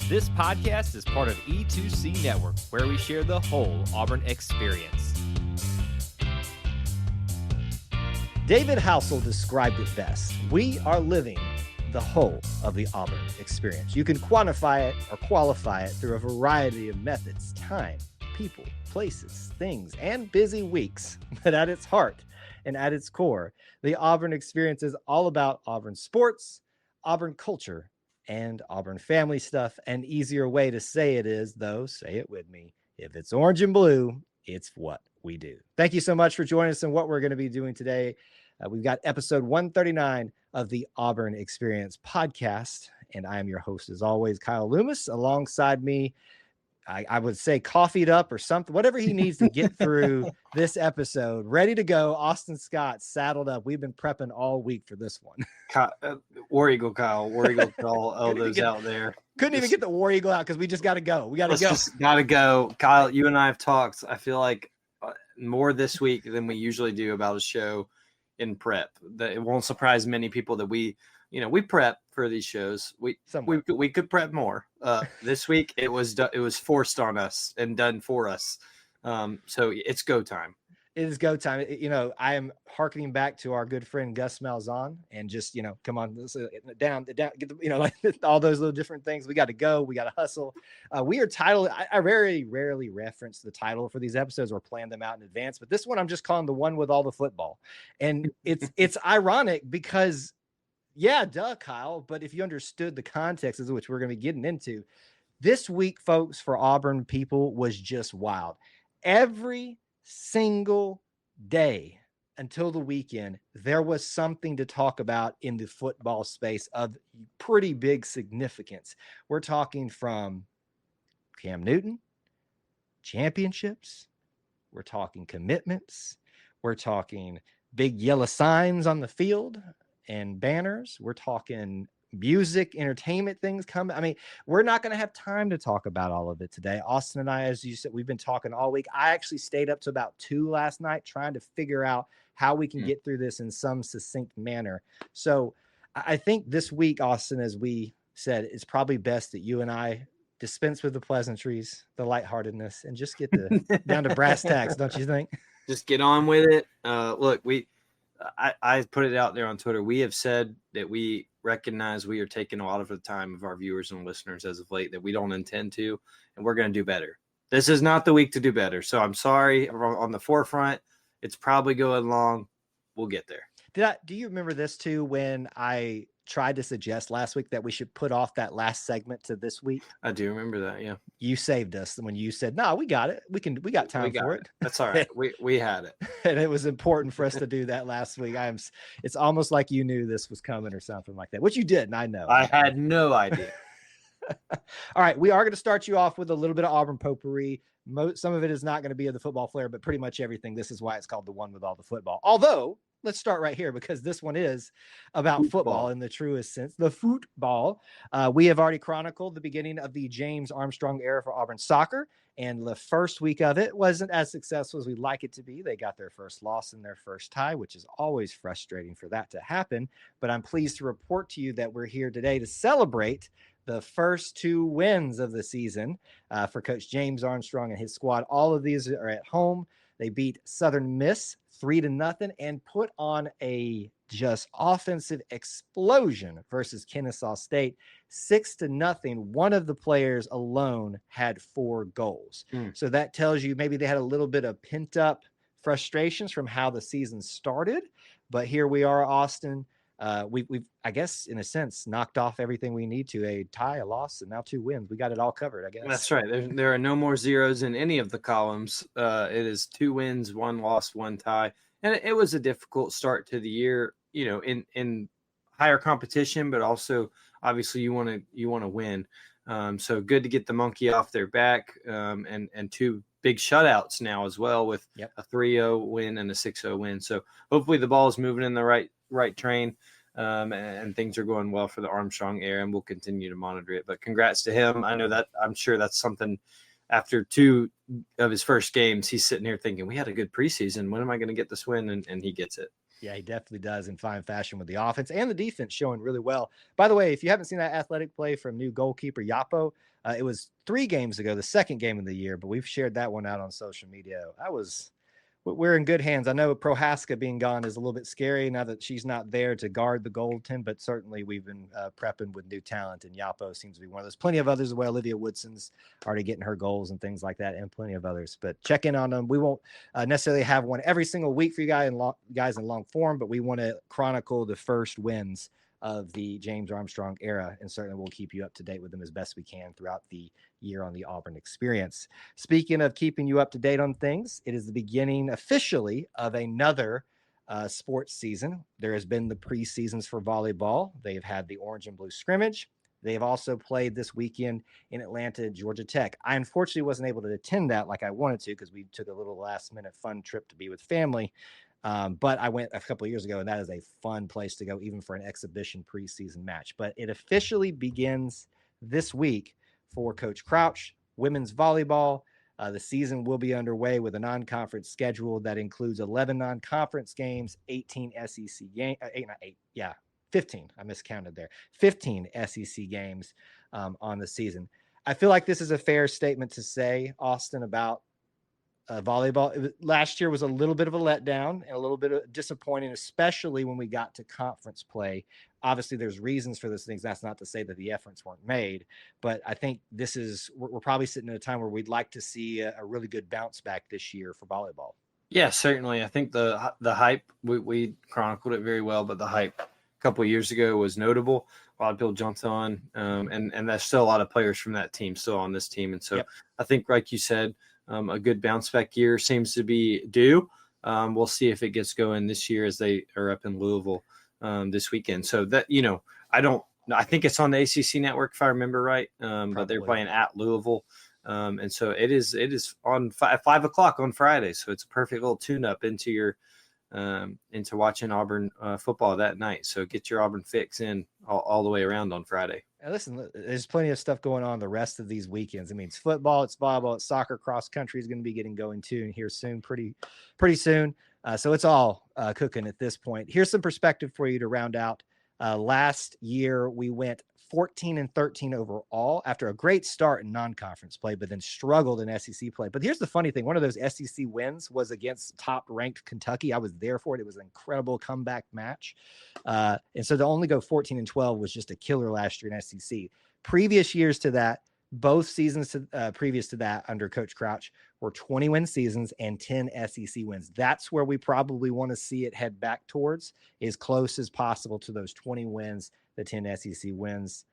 This podcast is part of E2C Network, where we share the whole Auburn experience. David Housel described it best. We are living the whole of the Auburn experience. You can quantify it or qualify it through a variety of methods: time, people, places, things, and busy weeks. But at its heart and at its core, the Auburn experience is all about Auburn sports, Auburn culture, and Auburn family stuff. An easier way to say it is, though, say it with me, if it's orange and blue, it's what we do. Thank you so much for joining us in what we're going to be doing today. We've got episode 139 of the Auburn Experience podcast, and I am your host, as always, Kyle Loomis. Alongside me, I would say coffeeed up or something, whatever he needs to get through this episode. Ready to go. Austin Scott saddled up. We've been prepping all week for this one. War Eagle Kyle, War Eagle to all those out there. Couldn't even get the War Eagle out because we just got to go. We got to go. Got to go. Kyle, you and I have talked, I feel like, more this week than we usually do about a show in prep. It won't surprise many people that we prep for these shows. We could prep more. This week it was forced on us and done for us. So it's go time. It is go time. I am hearkening back to our good friend Gus Malzahn and just, come on, down, get the, like all those little different things. We got to go. We got to hustle. We are titled. I very rarely reference the title for these episodes or plan them out in advance, but this one I'm just calling the one with all the football. And it's ironic because, yeah, duh, Kyle. But if you understood the context of which we're going to be getting into this week, folks, for Auburn people was just wild. Every single day until the weekend, there was something to talk about in the football space of pretty big significance. We're talking from Cam Newton, championships. We're talking commitments. We're talking big yellow signs on the field and banners. We're talking music, entertainment things coming. I mean, we're not going to have time to talk about all of it today. Austin and I, as you said, we've been talking all week. I actually stayed up to about 2 last night trying to figure out how we can get through this in some succinct manner. So I think this week, Austin, as we said, it's probably best that you and I dispense with the pleasantries, the lightheartedness, and just get down to brass tacks, don't you think? Just get on with it. Look, I put it out there on Twitter. We have said that we recognize we are taking a lot of the time of our viewers and listeners as of late, that we don't intend to, and we're going to do better. This is not the week to do better. So I'm sorry on the forefront. It's probably going long. We'll get there. Do you remember this too, when I tried to suggest last week that we should put off that last segment to this week? I do remember that. Yeah. You saved us when you said, no, we got it. We got time for it. That's all right. We had it. And it was important for us to do that last week. It's almost like you knew this was coming or something like that, which you did. And I know. I had no idea. All right. We are going to start you off with a little bit of Auburn potpourri. Some of it is not going to be of the football flair, but pretty much everything. This is why it's called the one with all the football. Although, let's start right here because this one is about football in the truest sense, the football. We have already chronicled the beginning of the James Armstrong era for Auburn soccer, and the first week of it wasn't as successful as we'd like it to be. They got their first loss and their first tie, which is always frustrating for that to happen. But I'm pleased to report to you that we're here today to celebrate the first 2 wins of the season for Coach James Armstrong and his squad. All of these are at home. They beat Southern Miss 3-0 and put on a just offensive explosion versus Kennesaw State 6-0. One of the players alone had 4 goals. So that tells you maybe they had a little bit of pent up frustrations from how the season started. But here we are, Austin. We've, I guess, in a sense, knocked off everything we need to: a tie, a loss, and now 2 wins. We got it all covered, I guess. That's right. There are no more zeros in any of the columns. It is 2 wins, 1 loss, 1 tie. And it was a difficult start to the year, in higher competition, but also obviously you want to win. So good to get the monkey off their back, and 2 big shutouts now as well, with a 3-0 win and a 6-0 win. So hopefully the ball is moving in the right train, and things are going well for the Armstrong era, and we'll continue to monitor it. But congrats to him. I know that I'm sure that's something after 2 of his first games, he's sitting here thinking, we had a good preseason. When am I going to get this win? And he gets it. Yeah, he definitely does in fine fashion with the offense and the defense showing really well. By the way, if you haven't seen that athletic play from new goalkeeper Yapo, It was 3 games ago, the second game of the year, but we've shared that one out on social media. We're in good hands. I know Prohaska being gone is a little bit scary now that she's not there to guard the goaltend, but certainly we've been prepping with new talent, and Yapo seems to be one of those. Plenty of others as well. Olivia Woodson's already getting her goals and things like that, and plenty of others. But check in on them. We won't necessarily have one every single week for you guys in long form, but we want to chronicle the first wins of the James Armstrong era, and certainly we'll keep you up to date with them as best we can throughout the year on the Auburn Experience. Speaking of keeping you up to date on things, it is the beginning officially of another sports season. There has been the preseasons for volleyball. They've had the orange and blue scrimmage. They have also played this weekend in Atlanta, Georgia Tech. I unfortunately wasn't able to attend that like I wanted to because we took a little last minute fun trip to be with family. But I went a couple of years ago, and that is a fun place to go, even for an exhibition preseason match. But it officially begins this week for Coach Crouch, women's volleyball. The season will be underway with a non-conference schedule that includes 11 non-conference games, 18 SEC games, 15. I miscounted there. 15 SEC games on the season. I feel like this is a fair statement to say, Austin, about volleyball. Last year was a little bit of a letdown and a little bit of disappointing, especially when we got to conference play. Obviously, there's reasons for those things. That's not to say that the efforts weren't made, but I think we're probably sitting at a time where we'd like to see a really good bounce back this year for volleyball. Yeah, certainly. I think the hype, we chronicled it very well, but the hype a couple of years ago was notable. A lot of people jumped on, and there's still a lot of players from that team still on this team. And so I think, like you said, a good bounce back year seems to be due. We'll see if it gets going this year as they are up in Louisville this weekend. So that, I think it's on the ACC network if I remember right, but they're playing at Louisville. And so it is on 5 o'clock on Friday. So it's a perfect little tune up into watching Auburn football that night. So get your Auburn fix in all the way around on Friday. And listen, there's plenty of stuff going on the rest of these weekends. I mean, it's football, it's volleyball, it's soccer, cross country is going to be getting going too, and here soon, pretty soon. So it's all cooking at this point. Here's some perspective for you to round out. Last year, we went 14-13 overall after a great start in non-conference play, but then struggled in SEC play. But here's the funny thing. One of those SEC wins was against top-ranked Kentucky. I was there for it. It was an incredible comeback match. And so to only go 14-12 was just a killer last year in SEC. Previous years to that, both seasons previous to that under Coach Crouch were 20-win seasons and 10 SEC wins. That's where we probably want to see it head back towards, as close as possible to those 20 wins, the 10 SEC wins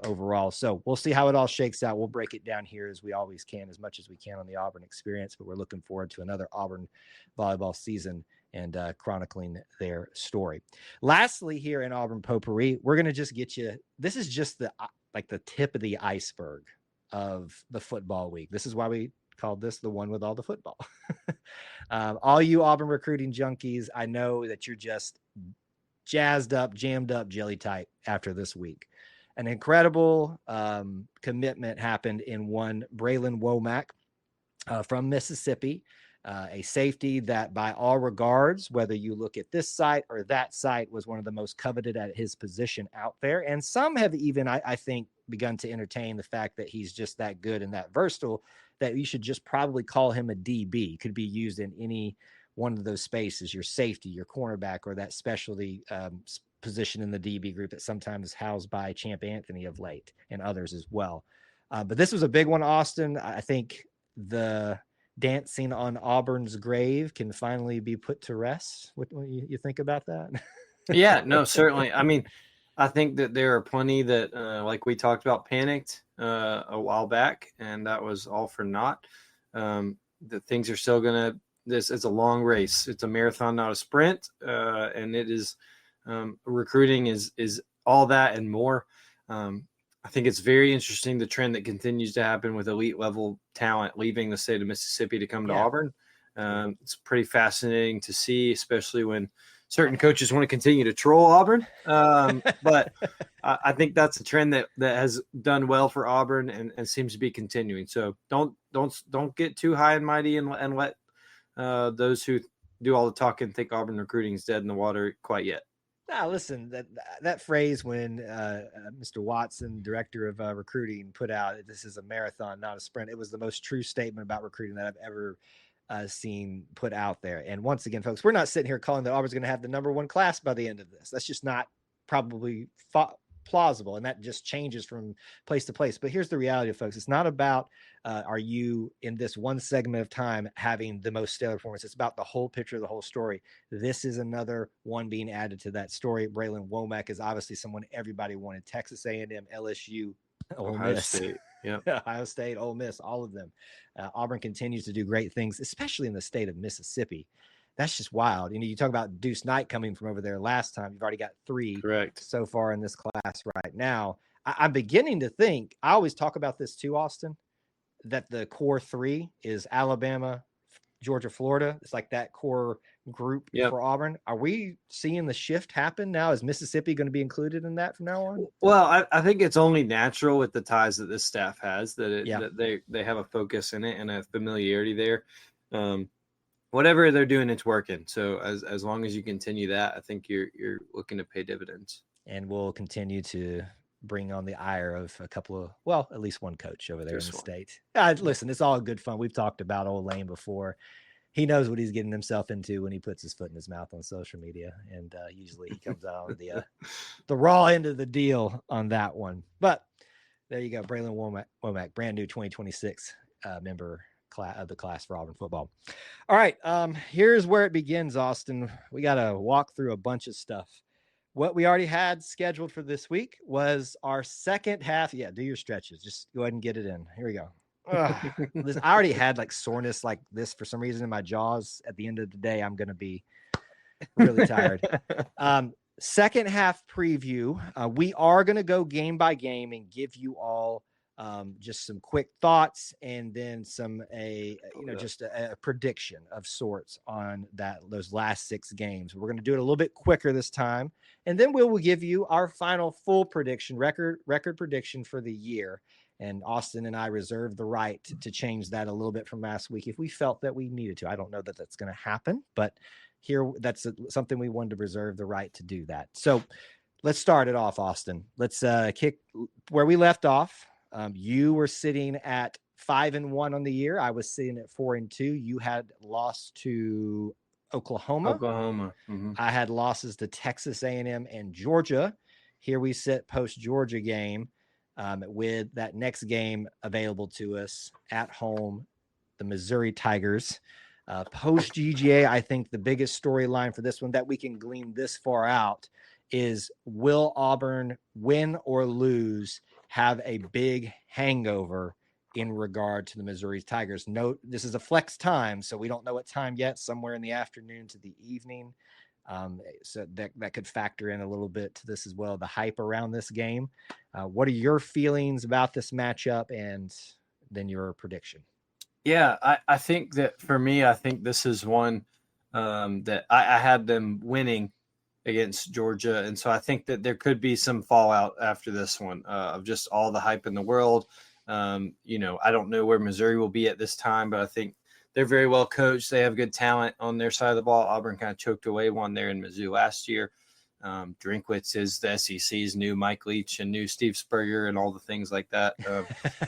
overall. So we'll see how it all shakes out. We'll break it down here as we always can, as much as we can on the Auburn Experience, but we're looking forward to another Auburn volleyball season and chronicling their story. Lastly, here in Auburn Potpourri, we're going to just get you, this is just the tip of the iceberg of the football week. This is why we called this the one with all the football. All you Auburn recruiting junkies, I know that you're just jazzed up, jammed up, jelly tight after this week. An incredible commitment happened in one Braylon Womack from Mississippi, a safety that by all regards, whether you look at this site or that site, was one of the most coveted at his position out there. And some have even, I think, begun to entertain the fact that he's just that good and that versatile that you should just probably call him a DB. Could be used in any one of those spaces, your safety, your cornerback, or that specialty position in the DB group that sometimes housed by Champ Anthony of late and others as well. But this was a big one, Austin. I think the dancing on Auburn's grave can finally be put to rest. What you think about that? Yeah, no, certainly. I mean, I think that there are plenty that, like we talked about, panicked a while back, and that was all for naught. That things are still going to, this is a long race. It's a marathon, not a sprint. And it is, recruiting is all that and more. I think it's very interesting, the trend that continues to happen with elite level talent leaving the state of Mississippi to come to Auburn. It's pretty fascinating to see, especially when certain coaches want to continue to troll Auburn. But I think that's a trend that has done well for Auburn and seems to be continuing. So don't get too high and mighty and let those who do all the talking think Auburn recruiting is dead in the water quite yet. Now, listen, that phrase when Mr. Watson, director of recruiting, put out, "This is a marathon, not a sprint." It was the most true statement about recruiting that I've ever seen put out there. And once again, folks, we're not sitting here calling that Auburn's going to have the number one class by the end of this. That's just not probably plausible, and that just changes from place to place. But here's the reality, folks. It's not about are you in this one segment of time having the most stellar performance. It's about the whole picture, the whole story. This is another one being added to that story. Braylon Womack is obviously someone everybody wanted. Texas A&M, LSU, Ohio State. Yep. Ohio State, Ole Miss, all of them. Auburn continues to do great things, especially in the state of Mississippi. That's just wild. You talk about Deuce Knight coming from over there last time. You've already got 3 Correct so far in this class right now. I'm beginning to think, I always talk about this too, Austin, that the core 3 is Alabama, Georgia, Florida. It's like that core group for Auburn. Are we seeing the shift happen now? Is Mississippi going to be included in that from now on? Well, I think it's only natural with the ties that this staff has that they have a focus in it and a familiarity there. Whatever they're doing, it's working. So as long as you continue that, I think you're looking to pay dividends. And we'll continue to bring on the ire of a couple of, well, at least one coach over there in the state. Listen, it's all good fun. We've talked about old Lane before. He knows what he's getting himself into when he puts his foot in his mouth on social media. And usually he comes out on the raw end of the deal on that one. But there you go. Braylon Womack, brand new 2026 member of the class for Auburn football. All right. Here's where it begins, Austin. We got to walk through a bunch of stuff. What we already had scheduled for this week was our second half. Yeah, do your stretches. Just go ahead and get it in. Here we go. Listen, I already had like soreness like this for some reason in my jaws. At the end of the day, I'm going to be really tired. Second half preview. We are going to go game by game and give you all just some quick thoughts and then just a prediction of sorts on those last 6 games. We're going to do it a little bit quicker this time, and then we will give you our final full prediction, record prediction for the year. And Austin and I reserve the right to change that a little bit from last week if we felt that we needed to. I don't know that that's going to happen, but here that's something we wanted to reserve the right to do that. So let's start it off, Austin. Let's kick where we left off. You were sitting at 5-1 on the year. I was sitting at 4-2. You had lost to Oklahoma. Mm-hmm. I had losses to Texas A&M and Georgia. Here we sit post Georgia game with that next game available to us at home, the Missouri Tigers. Post GGA, I think the biggest storyline for this one that we can glean this far out is, will Auburn win or lose have a big hangover in regard to the Missouri Tigers? Note, this is a flex time, so we don't know what time yet, somewhere in the afternoon to the evening. So that could factor in a little bit to this as well, the hype around this game. What are your feelings about this matchup and then your prediction? Yeah, I think that for me, I think this is one that I had them winning against Georgia. And so I think that there could be some fallout after this one of just all the hype in the world. I don't know where Missouri will be at this time, but I think they're very well coached. They have good talent on their side of the ball. Auburn kind of choked away one there in Mizzou last year. Drinkwitz is the SEC's new Mike Leach and new Steve Spurrier and all the things like that.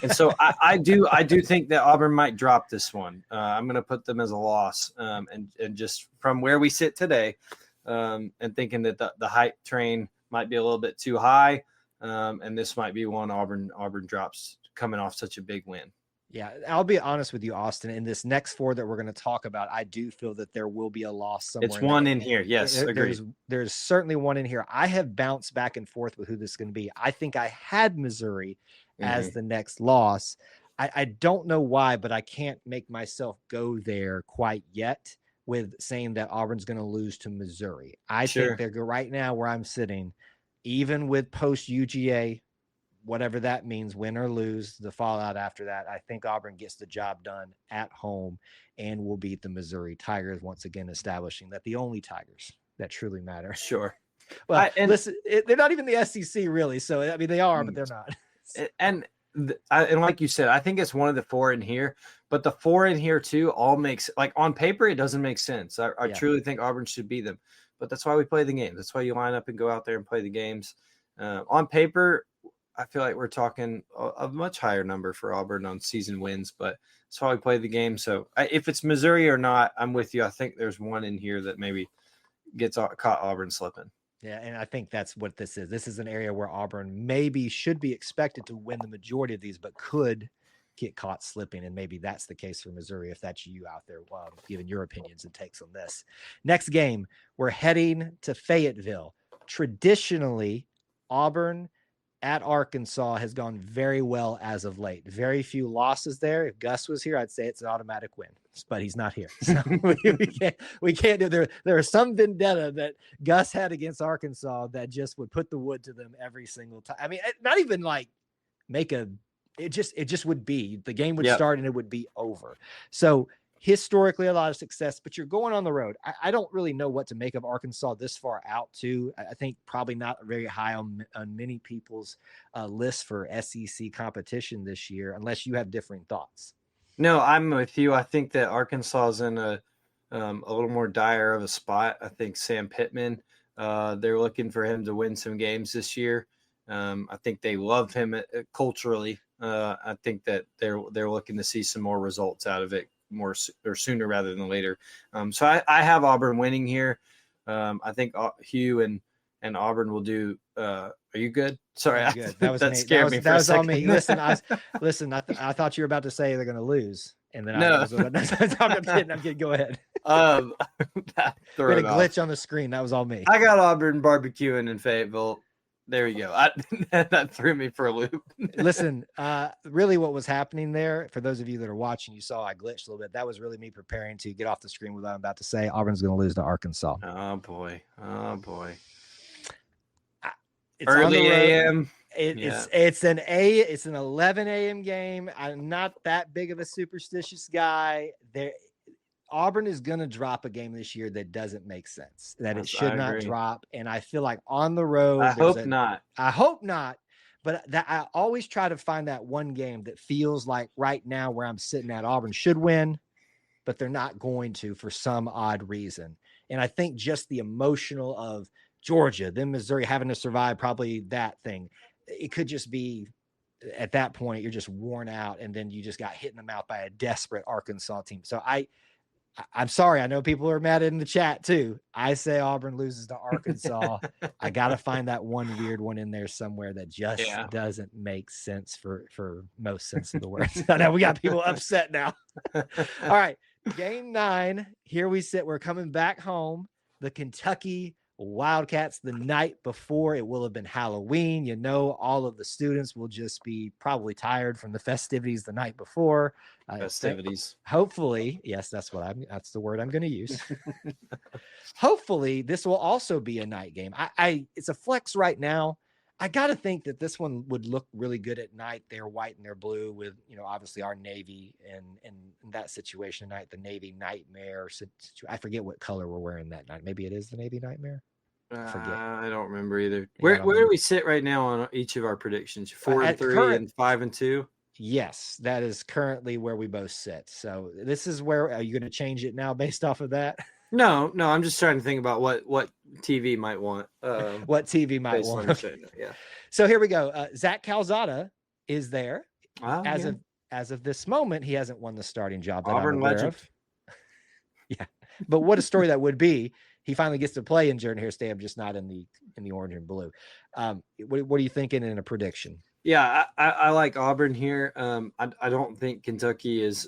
And so I do think that Auburn might drop this one. I'm going to put them as a loss. And just from where we sit today, and thinking that the hype train might be a little bit too high. And this might be one Auburn drops coming off such a big win. Yeah, I'll be honest with you, Austin. In this next 4 that we're going to talk about, I do feel that there will be a loss somewhere. It's one in here. Yes, agreed. There's certainly one in here. I have bounced back and forth with who this is going to be. I think I had Missouri as the next loss. I don't know why, but I can't make myself go there quite yet with saying that Auburn's going to lose to Missouri. I think they're right now where I'm sitting, even with post UGA, whatever that means, win or lose, the fallout after that, I think Auburn gets the job done at home and will beat the Missouri Tigers, once again establishing that the only Tigers that truly matter. Sure. Well, listen, they're not even the SEC really, so I mean they are, but they're not. And like you said, I think it's one of the 4 in here, but the 4 in here too all makes, like, on paper it doesn't make sense. I truly think Auburn should beat them. but that's why we play the games. That's why you line up and go out there and play the games. On paper, I feel like we're talking a much higher number for Auburn on season wins, but that's why we play the game. So if it's Missouri or not, I'm with you. I think there's one in here that maybe gets caught Auburn slipping. Yeah, and I think that's what this is. This is an area where Auburn maybe should be expected to win the majority of these, but could get caught slipping. And maybe that's the case for Missouri, if that's you out there, giving your opinions and takes on this. Next game, we're heading to Fayetteville. Traditionally, Auburn at Arkansas has gone very well as of late. Very few losses there. If Gus was here, I'd say it's an automatic win, but he's not here. So we can't do there. There is some vendetta that Gus had against Arkansas that just would put the wood to them every single time. I mean, not even like it just would be, the game would start and it would be over. So historically a lot of success, but you're going on the road. I don't really know what to make of Arkansas this far out too. I think probably not very high on many people's list for SEC competition this year, unless you have differing thoughts. No, I'm with you. I think that Arkansas is in a little more dire of a spot. I think Sam Pittman, they're looking for him to win some games this year. I think they love him culturally. I think that they're looking to see some more results out of it more or sooner rather than later. So I have Auburn winning here. I think Hugh and Auburn will do. Are you good? Sorry, good. That scared me for a second. That was on me. Listen, I thought you were about to say they're going to lose, and then no. I'm kidding. Go ahead. Throw a glitch on the screen. That was all me. I got Auburn barbecuing in Fayetteville. There you go. That threw me for a loop. Listen, really what was happening there, for those of you that are watching, you saw I glitched a little bit. That was really me preparing to get off the screen with what I'm about to say. Auburn's going to lose to Arkansas. Oh, boy. It's early a.m. It's an 11 a.m. game. I'm not that big of a superstitious guy. Auburn is going to drop a game this year that doesn't make sense, that it should not drop. And I feel like on the road, I hope not. But I always try to find that one game that feels like right now where I'm sitting at, Auburn should win, but they're not going to for some odd reason. And I think just the emotional of Georgia, then Missouri having to survive, probably that thing. It could just be at that point, you're just worn out, and then you just got hit in the mouth by a desperate Arkansas team. So I'm sorry. I know people are mad in the chat too. I say Auburn loses to Arkansas. I got to find that one weird one in there somewhere that just doesn't make sense for most sense of the words. I know we got people upset now. All right. Game 9. Here we sit. We're coming back home. The Kentucky Wildcats, the night before. It will have been Halloween. You know, all of the students will just be probably tired from the festivities the night before. Festivities. Hopefully, yes, that's the word I'm going to use. Hopefully, this will also be a night game. It's a flex right now. I got to think that this one would look really good at night. They're white and they're blue with, obviously our Navy and in that situation tonight, the Navy Nightmare. I forget what color we're wearing that night. Maybe it is the Navy Nightmare. I don't remember either. Where do we sit right now on each of our predictions? 4-3 and 5-2. Yes, that is currently where we both sit. So this is where, are you going to change it now based off of that? No, I'm just trying to think about what TV might want. What TV might want. Yeah. So here we go. Zach Calzada is there. As of this moment, he hasn't won the starting job. Auburn legend. Yeah, but what a story that would be. He finally gets to play in Jordan Hare Stadium, just not in the orange and blue. What are you thinking in a prediction? Yeah, I like Auburn here. I don't think Kentucky is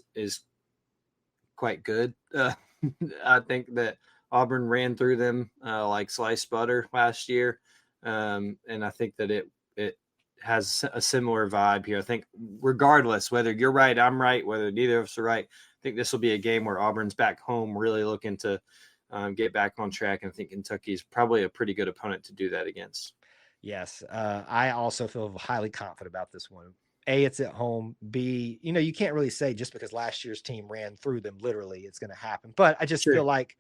quite good. I think that Auburn ran through them like sliced butter last year, and I think that it has a similar vibe here. I think regardless whether you're right, I'm right, whether neither of us are right, I think this will be a game where Auburn's back home, really looking to get back on track, and I think Kentucky's probably a pretty good opponent to do that against. Yes, I also feel highly confident about this one. A, it's at home. B, you can't really say just because last year's team ran through them, literally, it's going to happen. But I just feel like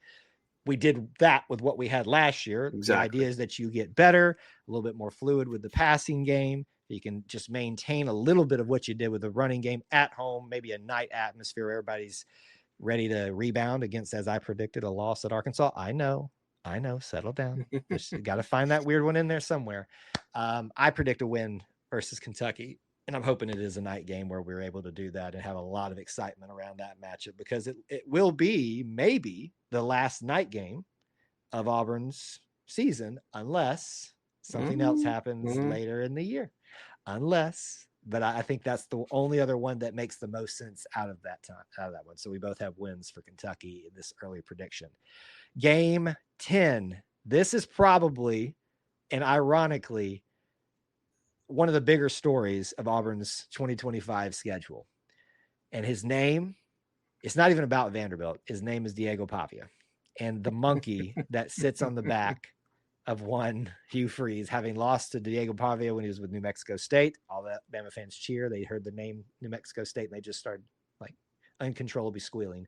we did that with what we had last year. Exactly. The idea is that you get better, a little bit more fluid with the passing game. You can just maintain a little bit of what you did with the running game at home, maybe a night atmosphere where everybody's ready to rebound against, as I predicted, a loss at Arkansas. I know. I know. Settle down. Just got to find that weird one in there somewhere. I predict a win versus Kentucky, and I'm hoping it is a night game where we're able to do that and have a lot of excitement around that matchup, because it will be maybe the last night game of Auburn's season, unless something else happens later in the year. But I think that's the only other one that makes the most sense out of that one. So we both have wins for Kentucky in this early prediction. Game 10. This is probably, and ironically, one of the bigger stories of Auburn's 2025 schedule. And his name, it's not even about Vanderbilt. His name is Diego Pavia. And the monkey that sits on the back of one Hugh Freeze, having lost to Diego Pavia when he was with New Mexico State. All the Bama fans cheer. They heard the name New Mexico State and they just started like uncontrollably squealing.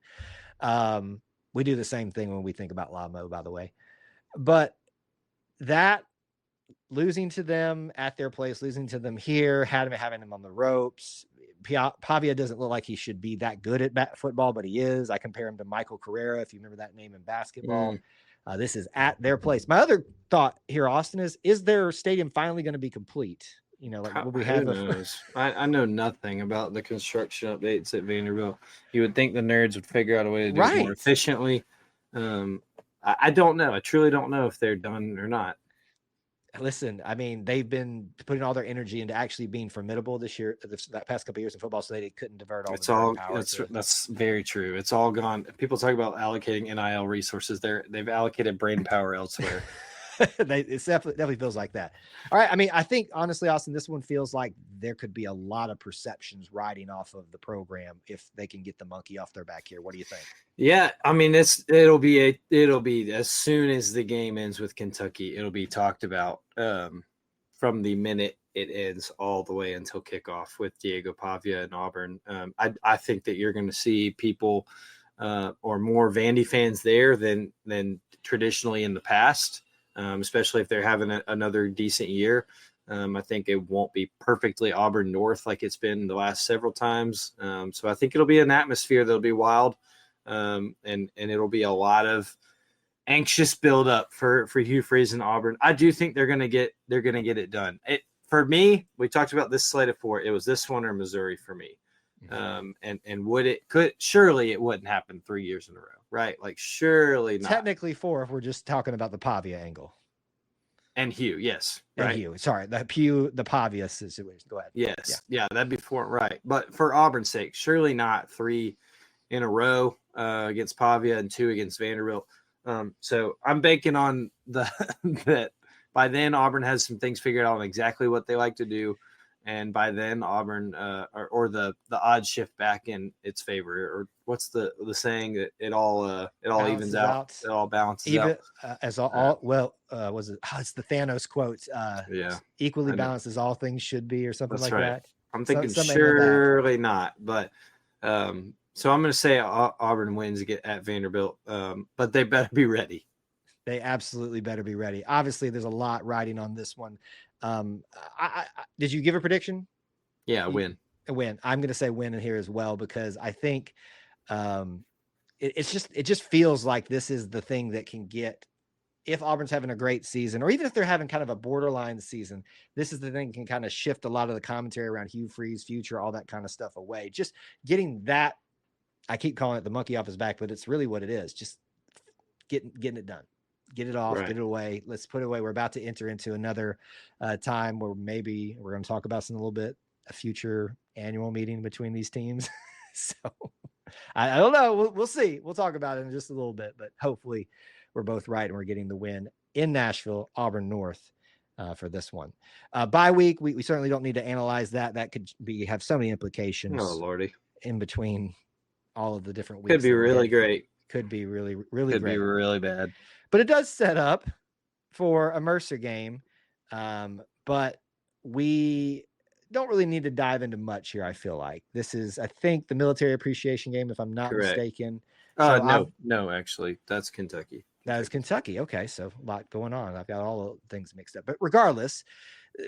We do the same thing when we think about Lamo, by the way. But that losing to them at their place, losing to them here, having him on the ropes. Pavia doesn't look like he should be that good at football, but he is. I compare him to Michael Carrera, if you remember that name in basketball. This is at their place. My other thought here, Austin, is their stadium finally going to be complete? You know, like, will we have I know nothing about the construction updates at Vanderbilt. You would think the nerds would figure out a way to do it more efficiently. I don't know. I truly don't know if they're done or not. Listen, I mean, they've been putting all their energy into actually being formidable this year, that past couple of years in football, so they couldn't divert all power. That's very true. It's all gone. People talk about allocating NIL resources. They've allocated brain power elsewhere. It definitely feels like that. All right. I mean, I think honestly, Austin, this one feels like there could be a lot of perceptions riding off of the program if they can get the monkey off their back here. What do you think? Yeah, I mean, it'll be as soon as the game ends with Kentucky, it'll be talked about from the minute it ends all the way until kickoff with Diego Pavia and Auburn. I think that you're going to see people or more Vandy fans there than traditionally in the past. Especially if they're having another decent year. I think it won't be perfectly Auburn North like it's been the last several times. So I think it'll be an atmosphere that'll be wild, and it'll be a lot of anxious buildup for Hugh Freeze and Auburn. I do think they're gonna get it done. For me, we talked about this slate of 4. It was this one or Missouri for me. And surely it wouldn't happen 3 years in a row, right? Like surely not. Technically 4 if we're just talking about the Pavia angle. And Hugh, yes. And right. Hugh, sorry, the Pavia situation. Go ahead. Yes. Yeah, that'd be 4, right. But for Auburn's sake, surely not 3 in a row against Pavia and 2 against Vanderbilt. So I'm banking on that by then Auburn has some things figured out on exactly what they like to do. And by then Auburn or the odds shift back in its favor, or what's the saying that it all evens out. It all balances out. As was it? Oh, it's the Thanos quote. Equally balanced as all things should be, or something like that. I'm thinking surely not, but so I'm going to say Auburn wins at Vanderbilt, but they better be ready. They absolutely better be ready. Obviously, there's a lot riding on this one. Did you give a prediction? Yeah, win. A win. I'm going to say win in here as well, because I think it just feels like this is the thing that can get, if Auburn's having a great season, or even if they're having kind of a borderline season, this is the thing that can kind of shift a lot of the commentary around Hugh Freeze' future, all that kind of stuff away. Just getting that, I keep calling it the monkey off his back, but it's really what it is. Just getting it done. Get it off, Get it away. Let's put it away. We're about to enter into another time where maybe we're going to talk about this in a little bit, a future annual meeting between these teams. So I don't know. We'll see. We'll talk about it in just a little bit, but hopefully we're both right and we're getting the win in Nashville, Auburn North for this one. Bye week, we certainly don't need to analyze that. That could have so many implications. Oh, Lordy. In between all of the different weeks. Could be really great. Could be really, really could great. Be really bad. But it does set up for a Mercer game. But we don't really need to dive into much here, I feel like. This is, I think, the military appreciation game, if I'm not mistaken. No, actually, that's Kentucky. That is Kentucky. Okay, so a lot going on. I've got all the things mixed up. But regardless,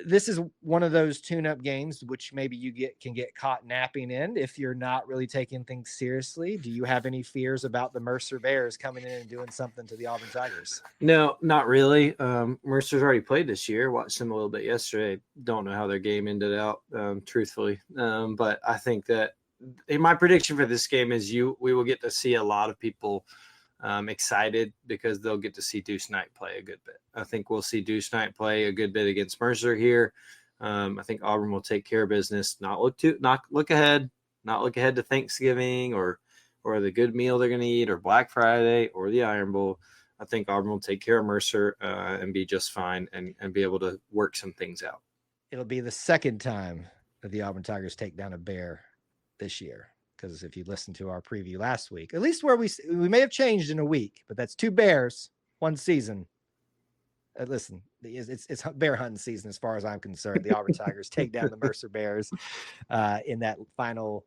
this is one of those tune-up games which maybe you can get caught napping in if you're not really taking things seriously. Do you have any fears about the Mercer Bears coming in and doing something to the Auburn Tigers? No, not really. Mercer's already played this year. Watched them a little bit yesterday. Don't know how their game ended out, truthfully. But I think that my prediction for this game is we will get to see a lot of people excited because they'll get to see Deuce Knight play a good bit. I think we'll see Deuce Knight play a good bit against Mercer here. I think Auburn will take care of business, not look ahead to Thanksgiving or the good meal they're going to eat or Black Friday or the Iron Bowl. I think Auburn will take care of Mercer and be just fine and be able to work some things out. It'll be the second time that the Auburn Tigers take down a Bear this year. Because if you listen to our preview last week, at least where we may have changed in a week, but that's 2 Bears, 1 season. Listen, it's bear hunting season as far as I'm concerned. The Auburn Tigers take down the Mercer Bears in that final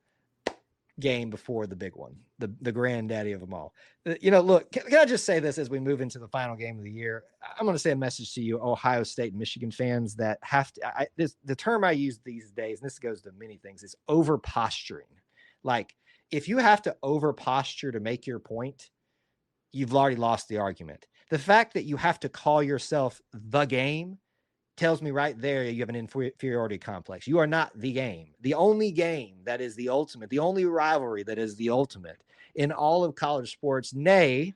game before the big one, the granddaddy of them all. Look, can I just say this as we move into the final game of the year? I'm going to say a message to you, Ohio State and Michigan fans, that have to. The term I use these days, and this goes to many things, is over posturing. Like, if you have to over posture to make your point, you've already lost the argument. The fact that you have to call yourself the game tells me right there you have an inferiority complex. You are not the game. The only game that is the ultimate, the only rivalry that is the ultimate in all of college sports, nay,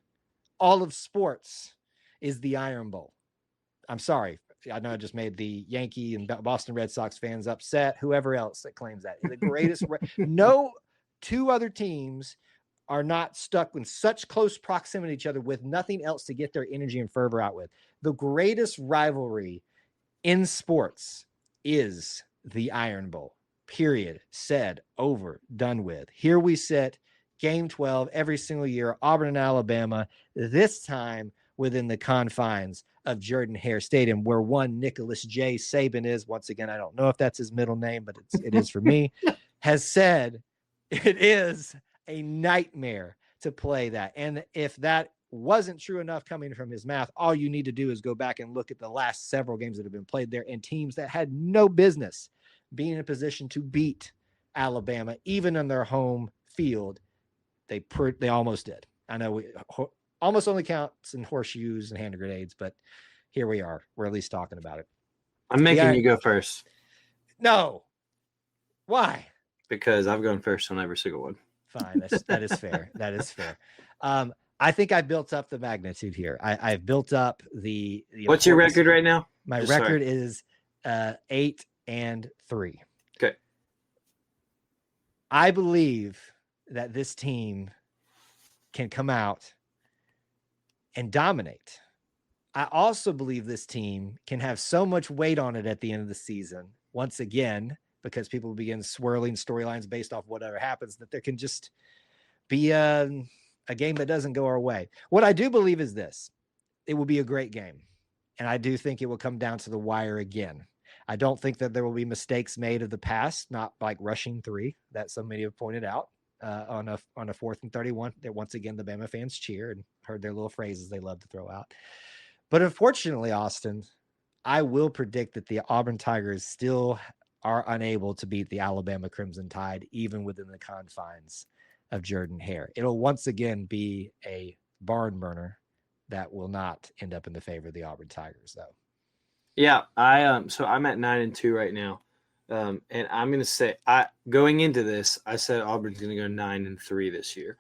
all of sports, is the Iron Bowl. I'm sorry. I know I just made the Yankee and Boston Red Sox fans upset, whoever else that claims that. The greatest no two other teams are not stuck in such close proximity to each other with nothing else to get their energy and fervor out with. The greatest rivalry in sports is the Iron Bowl. Period. Said, over, done with. Here we sit, game 12 every single year, Auburn and Alabama, this time within the confines of Jordan-Hare Stadium, where one Nicholas J. Saban is, once again, I don't know if that's his middle name, but it is for me, has said it is a nightmare to play that. And if that wasn't true enough coming from his mouth, all you need to do is go back and look at the last several games that have been played there and teams that had no business being in a position to beat Alabama, even on their home field. They almost did. I know we almost only counts in horseshoes and hand grenades, but here we are. We're at least talking about it. I'm making you go first. No. Why? Because I've gone first on every single one. Fine. That is fair. That is fair. I think I built up the magnitude here. I've built up the What's your record right now? My record is 8-3. Okay. I believe that this team can come out and dominate. I also believe this team can have so much weight on it at the end of the season, once again, because people begin swirling storylines based off whatever happens, that there can just be a game that doesn't go our way. What I do believe is this: it will be a great game. And I do think it will come down to the wire again. I don't think that there will be mistakes made of the past, not like rushing 3 that so many have pointed out on a 4th and 31. That once again, the Bama fans cheer and heard their little phrases they love to throw out. But unfortunately, Austin, I will predict that the Auburn Tigers still are unable to beat the Alabama Crimson Tide, even within the confines of Jordan-Hare. It'll once again be a barn burner that will not end up in the favor of the Auburn Tigers, though. Yeah, so I'm at 9-2 right now, and I'm going to say, going into this, I said Auburn's going to go 9-3 this year.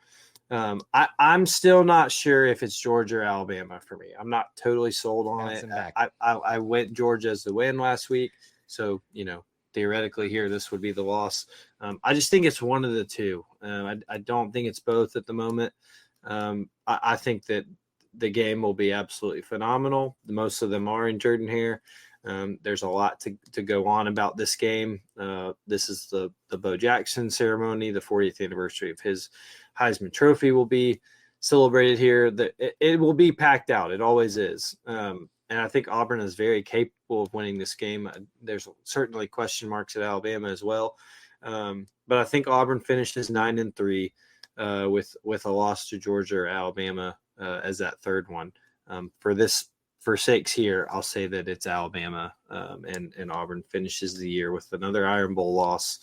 I'm still not sure if it's Georgia or Alabama for me. I'm not totally sold on it. I went Georgia as the win last week, so theoretically here this would be the loss. I just think it's one of the two. I don't think it's both at the moment. I think that the game will be absolutely phenomenal. Most of them are in Jordan-Hare. There's a lot to go on about this game. This is the Bo Jackson ceremony. The 40th anniversary of his Heisman Trophy will be celebrated here. It will be packed out. It always is. And I think Auburn is very capable of winning this game. There's certainly question marks at Alabama as well. But I think Auburn finishes 9-3 with a loss to Georgia or Alabama as that third one for this for sakes here, I'll say that it's Alabama, and Auburn finishes the year with another Iron Bowl loss.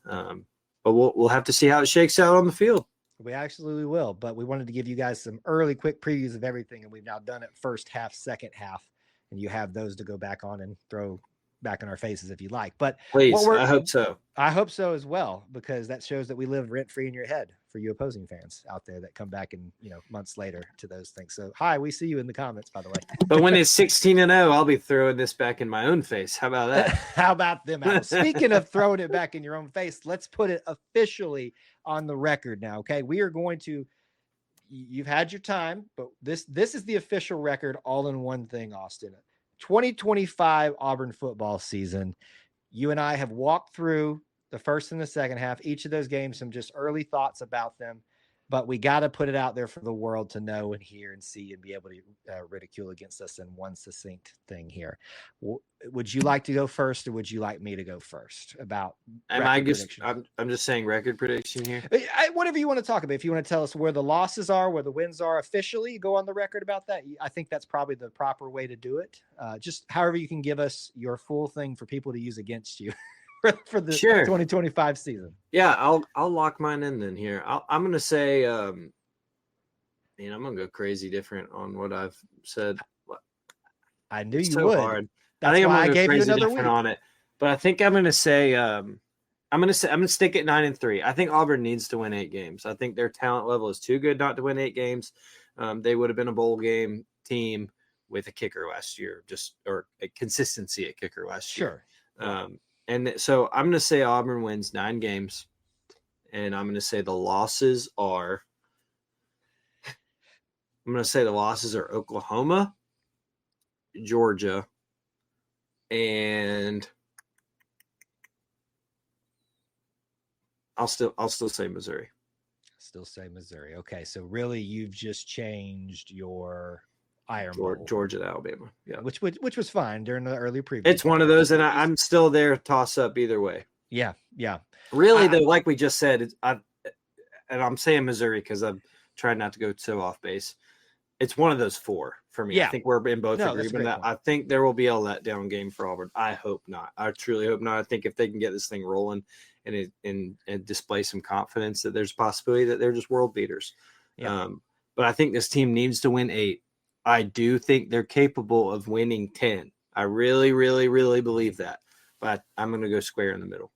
But we'll have to see how it shakes out on the field. We absolutely will, but we wanted to give you guys some early quick previews of everything, and we've now done it first half, second half, and you have those to go back on and throw back in our faces if you like. But please, I hope so. I hope so as well, because that shows that we live rent free in your head for you opposing fans out there that come back and months later to those things. So hi, we see you in the comments, by the way. But when it's 16-0, I'll be throwing this back in my own face. How about that? How about them apples? Speaking of throwing it back in your own face, let's put it officially on the record now. Okay, we are going to. You've had your time, but this is the official record, all in one thing, Austin. 2025 Auburn football season. You and I have walked through the first and the second half, each of those games, some just early thoughts about them, but we got to put it out there for the world to know and hear and see and be able to ridicule against us in one succinct thing here. Would you like to go first, or would you like me to go first about I'm just saying record prediction here. Whatever you want to talk about. If you want to tell us where the losses are, where the wins are officially, go on the record about that. I think that's probably the proper way to do it. Just however you can give us your full thing for people to use against you. For the 2025 season. Yeah, I'll lock mine in then here. I'm gonna say, I'm gonna go crazy different on what I've said. I knew you would. Hard. I think I'm gonna go crazy different on it, but I think I'm gonna say, I'm gonna stick at 9-3. I think Auburn needs to win 8 games. I think their talent level is too good not to win 8 games. They would have been a bowl game team with a kicker last year, or a consistency at kicker last year. And so I'm going to say Auburn wins 9 games, and I'm going to say the losses are Oklahoma, Georgia, and I'll still say Missouri. Still say Missouri. Okay, so really you've just changed your Iron Bowl. Georgia to Alabama, yeah, which was fine during the early preview. It's one of those, and I'm still there, toss up either way. Yeah. Really, though, like we just said, I'm saying Missouri because I'm trying not to go so off base. It's one of those 4 for me. Yeah. I think we're in both agreement that I think there will be a letdown game for Auburn. I hope not. I truly hope not. I think if they can get this thing rolling and display some confidence, that there's a possibility that they're just world beaters. Yeah. But I think this team needs to win 8. I do think they're capable of winning 10. I really, really, really believe that. But I'm going to go square in the middle.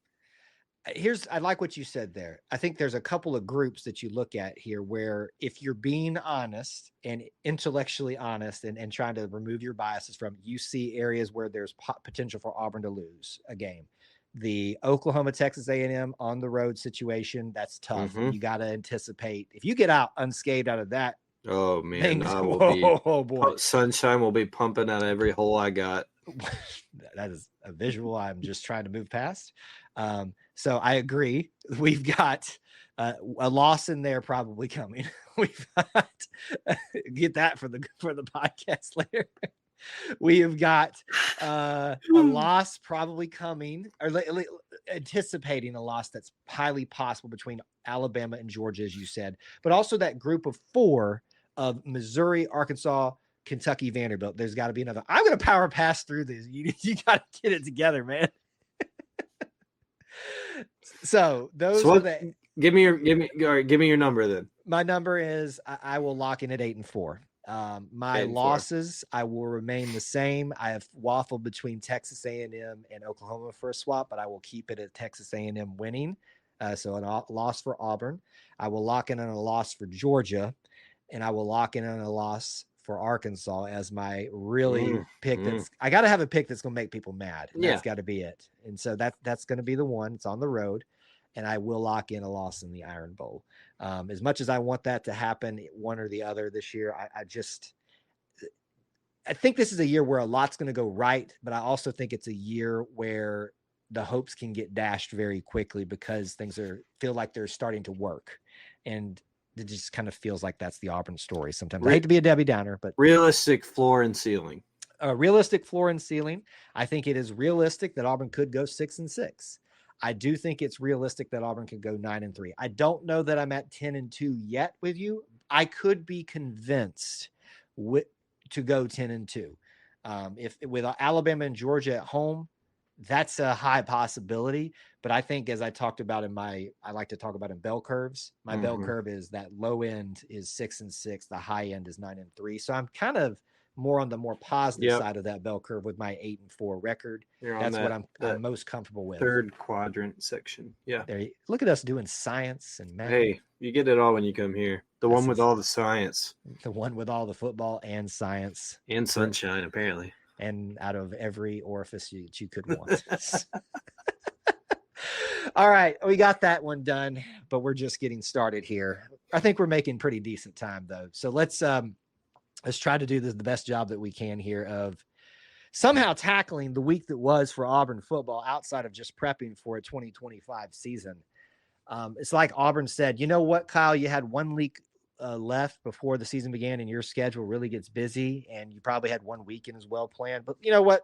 I like what you said there. I think there's a couple of groups that you look at here where if you're being honest and intellectually honest and trying to remove your biases from, you see areas where there's potential for Auburn to lose a game. The Oklahoma, Texas A&M on the road situation, that's tough. Mm-hmm. You got to anticipate. If you get out unscathed out of that, oh man, boy. Sunshine will be pumping out every hole I got. That is a visual I'm just trying to move past. So I agree. We've got a loss in there probably coming. We've got get that for the podcast later. We have got a loss probably coming, or anticipating a loss that's highly possible between Alabama and Georgia, as you said, but also that group of 4 of Missouri, Arkansas, Kentucky, Vanderbilt. There's got to be another. I'm going to power pass through these. You got to get it together, man. So those are the. Give me your number then. My number is I will lock in at 8-4. My losses, I will remain the same. I have waffled between Texas A&M and Oklahoma for a swap, but I will keep it at Texas A&M winning. So a loss for Auburn. I will lock in on a loss for Georgia, and I will lock in on a loss for Arkansas as my pick. I got to have a pick that's going to make people mad. That's got to be it. And so that's going to be the one. It's on the road, and I will lock in a loss in the Iron Bowl. As much as I want that to happen, one or the other this year, I think this is a year where a lot's going to go right, but I also think it's a year where the hopes can get dashed very quickly because things feel like they're starting to work. And it just kind of feels like that's the Auburn story sometimes. I hate to be a Debbie Downer, but realistic floor and ceiling. Realistic floor and ceiling. I think it is realistic that Auburn could go 6-6. I do think it's realistic that Auburn could go 9-3. I don't know that I'm at 10-2 yet with you. I could be convinced to go 10-2. If with Alabama and Georgia at home, that's a high possibility. But I think, as I talked about I like to talk about in bell curves. My bell curve is that low end is 6-6, the high end is 9-3. So I'm kind of more on the more positive side of that bell curve with my 8-4 record. That's what I'm most comfortable with. Third quadrant section. Yeah. Look at us doing science and math. Hey, you get it all when you come here. The one with all the science. The one with all the football and science. And sunshine, apparently. And out of every orifice you could want. All right, we got that one done, but we're just getting started here. I think we're making pretty decent time, though. So let's try to do the best job that we can here of somehow tackling the week that was for Auburn football outside of just prepping for a 2025 season. It's like Auburn said, you know what, Kyle, you had 1 week left before the season began and your schedule really gets busy and you probably had 1 weekend as well planned, but you know what?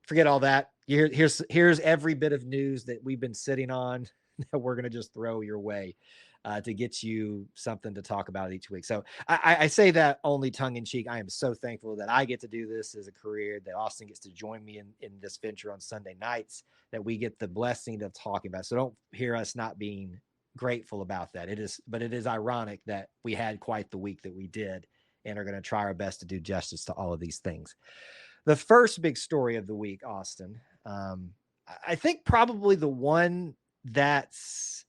Forget all that. Here's every bit of news that we've been sitting on that we're going to just throw your way to get you something to talk about each week. So I say that only tongue in cheek. I am so thankful that I get to do this as a career, that Austin gets to join me in this venture on Sunday nights, that we get the blessing of talking about. So don't hear us not being grateful about that. It is ironic that we had quite the week that we did and are going to try our best to do justice to all of these things. The first big story of the week, Austin, I think probably the one that's,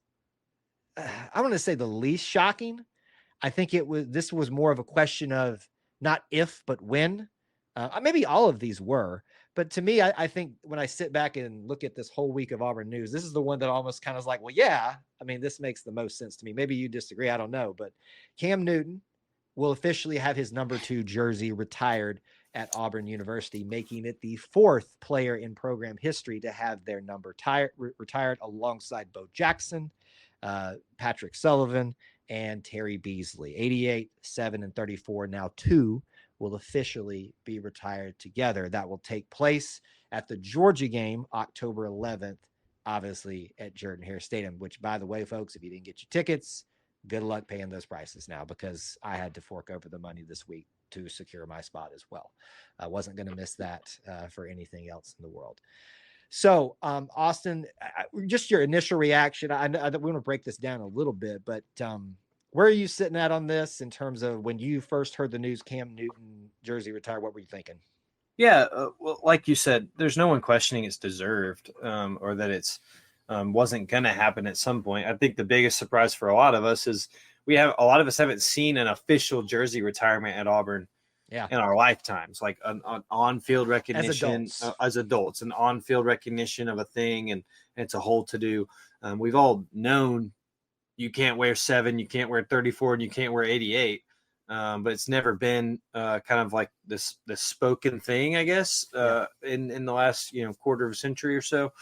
I want to say the least shocking. I think this was more of a question of not if, but when. Maybe all of these were, but to me, I think when I sit back and look at this whole week of Auburn news, this is the one that almost kind of is like, well, yeah, I mean, this makes the most sense to me. Maybe you disagree. I don't know, but Cam Newton will officially have his number 2 jersey retired at Auburn University, making it the 4th player in program history to have their number retired alongside Bo Jackson, Patrick Sullivan, and Terry Beasley. 88, 7, and 34. Now 2 will officially be retired together. That will take place at the Georgia game, October 11th, obviously at Jordan-Hare Stadium, which, by the way, folks, if you didn't get your tickets, good luck paying those prices now, because I had to fork over the money this week to secure my spot as well. I wasn't going to miss that for anything else in the world. So, Austin, just your initial reaction. I we want to break this down a little bit, but where are you sitting at on this in terms of when you first heard the news Cam Newton jersey retired? What were you thinking? Yeah, well, like you said, there's no one questioning it's deserved or that it's wasn't going to happen at some point. I think the biggest surprise for a lot of us is a lot of us haven't seen an official jersey retirement at Auburn in our lifetimes, like an on-field recognition as adults, an on-field recognition of a thing. And it's a whole to-do. We've all known you can't wear 7, you can't wear 34, and you can't wear 88. But it's never been kind of like this spoken thing, I guess, in the last, quarter of a century or so.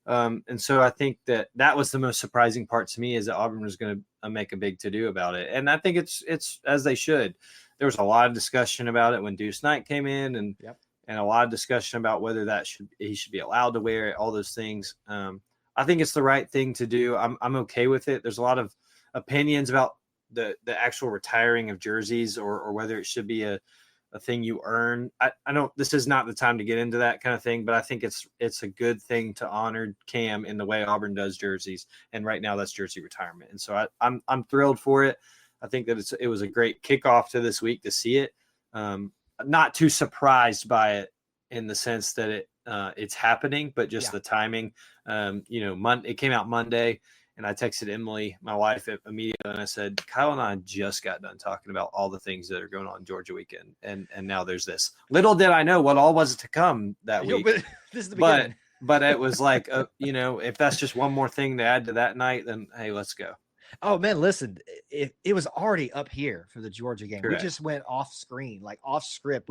And so I think that was the most surprising part to me, is that Auburn was going to make a big to-do about it. And I think it's as they should. There was a lot of discussion about it when Deuce Knight came in, and a lot of discussion about whether he should be allowed to wear it, all those things. I think it's the right thing to do. I'm okay with it. There's a lot of opinions about the actual retiring of jerseys or whether it should be a thing you earn. I don't, this is not the time to get into that kind of thing, but I think it's a good thing to honor Cam in the way Auburn does jerseys. And right now that's jersey retirement. And so I'm thrilled for it. I think that it was a great kickoff to this week to see it. Not too surprised by it in the sense that it's happening, but just the timing. It came out Monday, and I texted Emily, my wife, immediately, and I said, Kyle and I just got done talking about all the things that are going on Georgia weekend, and now there's this. Little did I know what all was to come that week. But this is the beginning. But it was like, if that's just one more thing to add to that night, then hey, let's go. Oh man, listen, it was already up here for the Georgia game. Correct. We just went off screen, like off script.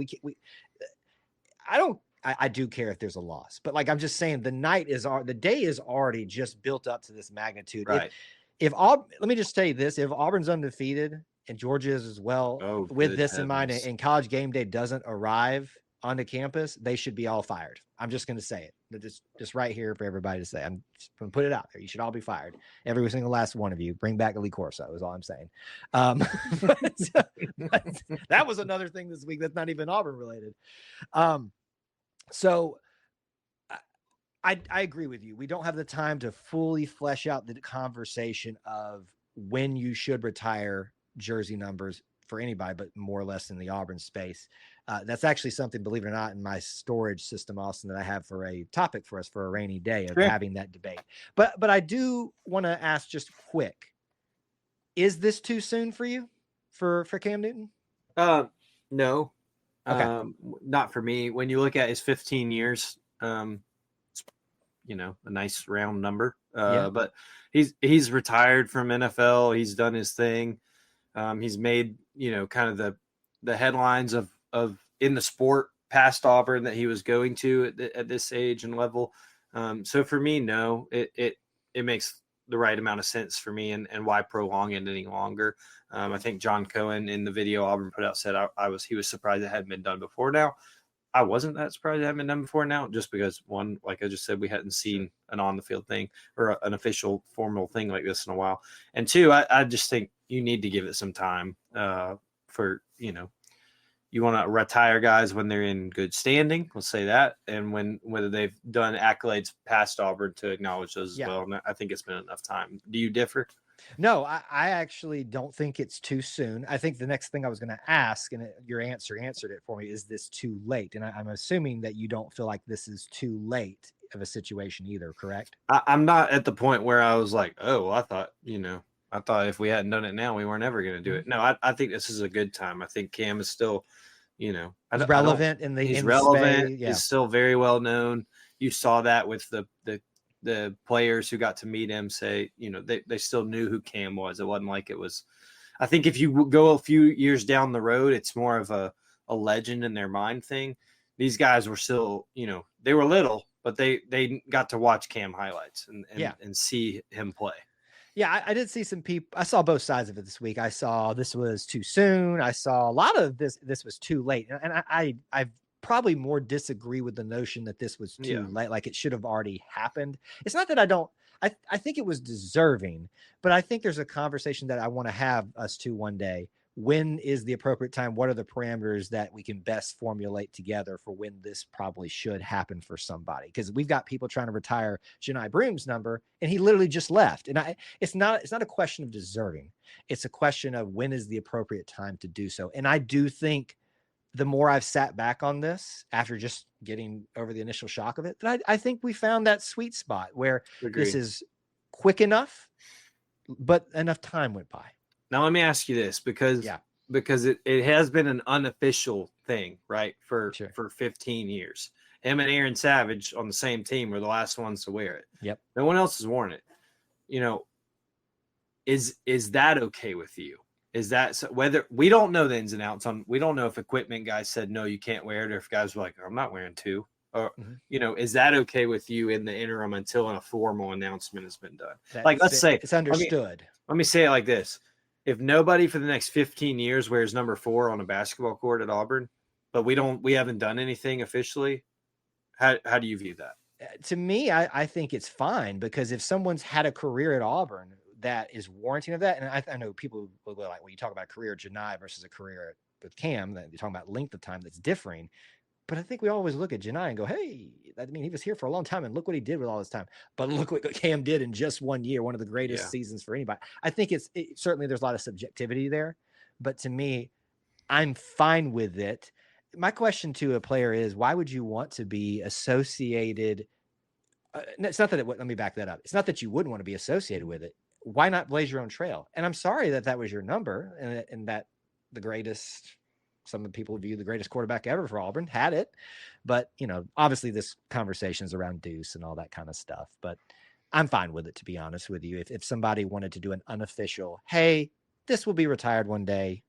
I do care if there's a loss, but like I'm just saying, the day is already just built up to this magnitude. Right. Let me just tell you this: if Auburn's undefeated and Georgia is as well, with this in mind, and College Game Day doesn't arrive onto campus, they should be all fired. I'm just going to say it. Just right here for everybody to say. I'm just going to put it out there. You should all be fired. Every single last one of you. Bring back Lee Corso is all I'm saying. But that was another thing this week that's not even Auburn related. So I agree with you. We don't have the time to fully flesh out the conversation of when you should retire jersey numbers for anybody, but more or less in the Auburn space. That's actually something, believe it or not, in my storage system, Austin, that I have for a topic for us for a rainy day of having that debate. But I do want to ask just quick, is this too soon for you for Cam Newton? No, okay. Not for me. When you look at his 15 years, it's, a nice round number. But he's retired from NFL. He's done his thing. He's made, kind of the headlines of in the sport past Auburn that he was going to at this age and level. So for me, no, it makes the right amount of sense for me, and why prolong it any longer. I think John Cohen in the video Auburn put out said he was surprised it hadn't been done before now. I wasn't that surprised it hadn't been done before now, just because, one, like I just said, we hadn't seen an on the field thing or an official formal thing like this in a while. And two, I just think you need to give it some time for, you want to retire guys when they're in good standing. Let's say that. And whether they've done accolades past Auburn to acknowledge those as well. And I think it's been enough time. Do you differ? No, I actually don't think it's too soon. I think the next thing I was going to ask, and your answer answered it for me, is this too late? And I'm assuming that you don't feel like this is too late of a situation either, correct? I'm not at the point where I was like, oh, well, I thought if we hadn't done it now, we weren't ever going to do it. No, I think this is a good time. I think Cam is still, he's relevant he's relevant. He's still very well known. You saw that with the players who got to meet him say, they still knew who Cam was. It wasn't like it was. I think if you go a few years down the road, it's more of a legend in their mind thing. These guys were still, they were little, but they got to watch Cam highlights and see him play. Yeah, I did see some people. I saw both sides of it this week. I saw this was too soon. I saw a lot of this was too late. And I probably more disagree with the notion that this was too late. Like it should have already happened. It's not that I think it was deserving, but I think there's a conversation that I want to have us two one day. When is the appropriate time? What are the parameters that we can best formulate together for when this probably should happen for somebody? Because we've got people trying to retire Janai Broom's number, and he literally just left. And it's not a question of deserving. It's a question of when is the appropriate time to do so. And I do think the more I've sat back on this after just getting over the initial shock of it, that I think we found that sweet spot where this is quick enough, but enough time went by. Now, let me ask you this, because it has been an unofficial thing, right, for 15 years. Him and Aaron Savage on the same team were the last ones to wear it. Yep. No one else has worn it. Is that okay with you? Is that whether we don't know the ins and outs on? We don't know if equipment guys said no, you can't wear it, or if guys were like, I'm not wearing two. Or is that okay with you in the interim until a formal announcement has been done? Let's say it's understood. Let me say it like this. If nobody for the next 15 years wears number 4 on a basketball court at Auburn, but we haven't done anything officially, how do you view that? To me, I think it's fine, because if someone's had a career at Auburn that is warranting of that, and I know people will go like, when you talk about career Janai versus a career with Cam, that you're talking about length of time that's differing. But I think we always look at Janai and go, hey, he was here for a long time, and look what he did with all his time. But look what Cam did in just 1 year, one of the greatest seasons for anybody. I think certainly there's a lot of subjectivity there, but to me, I'm fine with it. My question to a player is, why would you want to be associated? It's not that let me back that up. It's not that you wouldn't want to be associated with it. Why not blaze your own trail? And I'm sorry that was your number, and that the greatest, some people view the greatest quarterback ever for Auburn had it. But, obviously this conversation is around Deuce and all that kind of stuff, but I'm fine with it, to be honest with you. If somebody wanted to do an unofficial, hey, this will be retired one day,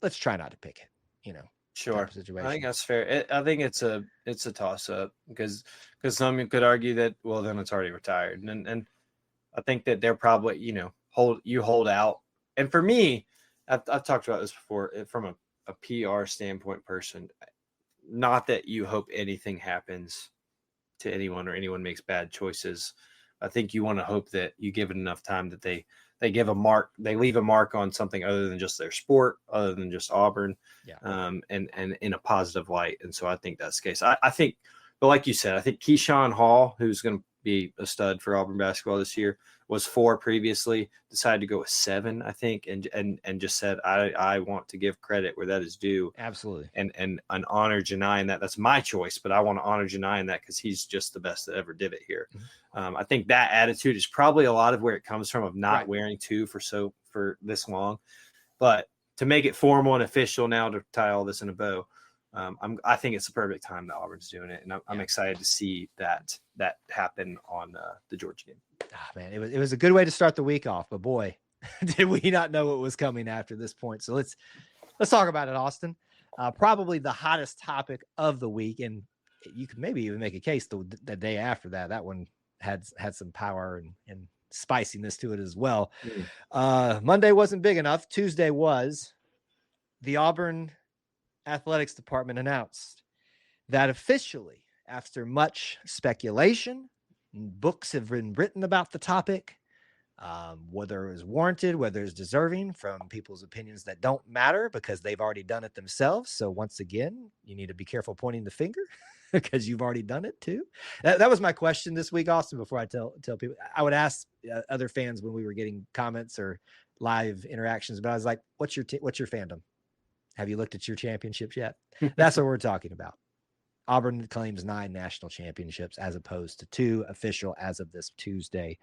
let's try not to pick it, Sure. Situation. I think that's fair. I think it's a toss up, because some could argue that, well, then it's already retired. And I think that they're probably, hold out. And for me, I've talked about this before from a PR standpoint person, not that you hope anything happens to anyone or anyone makes bad choices. I think you want to hope that you give it enough time that they give a mark, they leave a mark on something other than just their sport, other than just Auburn, and in a positive light. And so I think that's the case. I think, but like you said, I think Keyshawn Hall, who's going to be a stud for Auburn basketball this year, was 4 previously, decided to go with 7, I think, and just said, I want to give credit where that is due. Absolutely. And honor Janai in that. That's my choice, but I want to honor Janai in that because he's just the best that ever did it here. I think that attitude is probably a lot of where it comes from, of not wearing 2 for this long. But to make it formal and official now, to tie all this in a bow, I think it's the perfect time that Auburn's doing it, and I'm excited to see that happen on the Georgia game. Man, it was a good way to start the week off, but boy, did we not know what was coming after this point. So let's talk about it, Austin. Probably the hottest topic of the week, and you could maybe even make a case the day after that. That one had some power and spiciness to it as well. Monday wasn't big enough. Tuesday was. The Auburn Athletics Department announced that officially, after much speculation, books have been written about the topic, whether it was warranted, whether it's deserving, from people's opinions that don't matter because they've already done it themselves. So once again, you need to be careful pointing the finger because you've already done it too. That was my question this week, Austin. Before I tell people, I would ask other fans when we were getting comments or live interactions, but I was like, what's your fandom? Have you looked at your championships yet? That's what we're talking about. Auburn claims 9 national championships as opposed to 2 official as of this Tuesday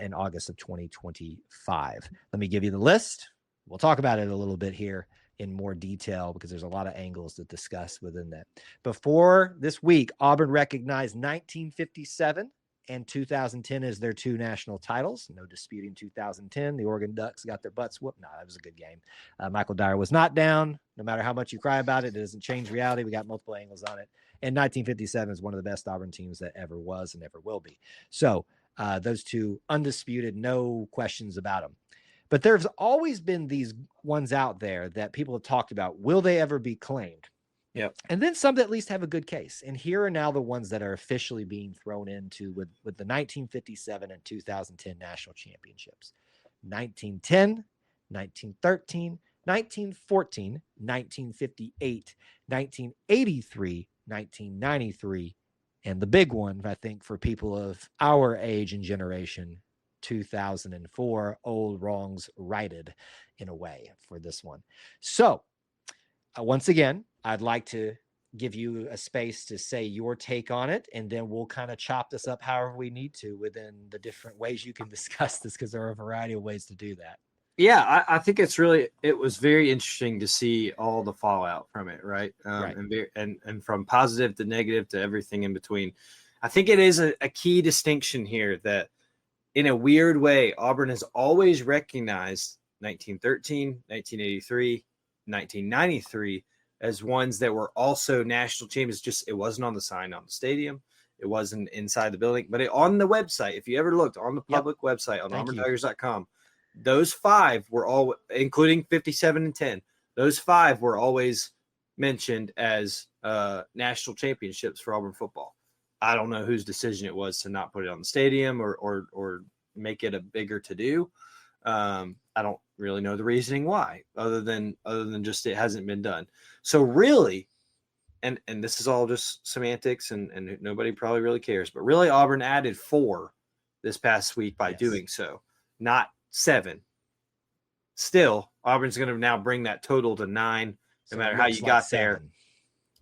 in August of 2025. Let me give you the list. We'll talk about it a little bit here in more detail because there's a lot of angles to discuss within that. Before this week, Auburn recognized 1957 and 2010 as their 2 national titles. No disputing 2010. The Oregon Ducks got their butts whooped. No, that was a good game. Michael Dyer was not down. No matter how much you cry about it, it doesn't change reality. We got multiple angles on it. And 1957 is one of the best Auburn teams that ever was and ever will be. So those 2 undisputed, no questions about them. But there's always been these ones out there that people have talked about. Will they ever be claimed? Yep. And then some that at least have a good case. And here are now the ones that are officially being thrown into with the 1957 and 2010 national championships. 1910, 1913, 1914, 1958, 1983, 1993, and the big one, I think, for people of our age and generation, 2004, old wrongs righted in a way for this one. So once again, I'd like to give you a space to say your take on it, and then we'll kind of chop this up however we need to within the different ways you can discuss this, because there are a variety of ways to do that. Yeah, I think it was very interesting to see all the fallout from it, right? Right. And from positive to negative to everything in between. I think it is a key distinction here that, in a weird way, Auburn has always recognized 1913, 1983, 1993 as ones that were also national champions. Just, it wasn't on the sign on the stadium. It wasn't inside the building, but on the website, if you ever looked on the public website on auburntigers.com, those 5 were all, including 57 and 10, those 5 were always mentioned as national championships for Auburn football. I don't know whose decision it was to not put it on the stadium or make it a bigger to-do. I don't really know the reasoning why, other than just it hasn't been done. So really, and this is all just semantics, and nobody probably really cares, but really Auburn added 4 this past week by doing so, not 7. Still, Auburn's going to now bring that total to 9, no matter how you got there.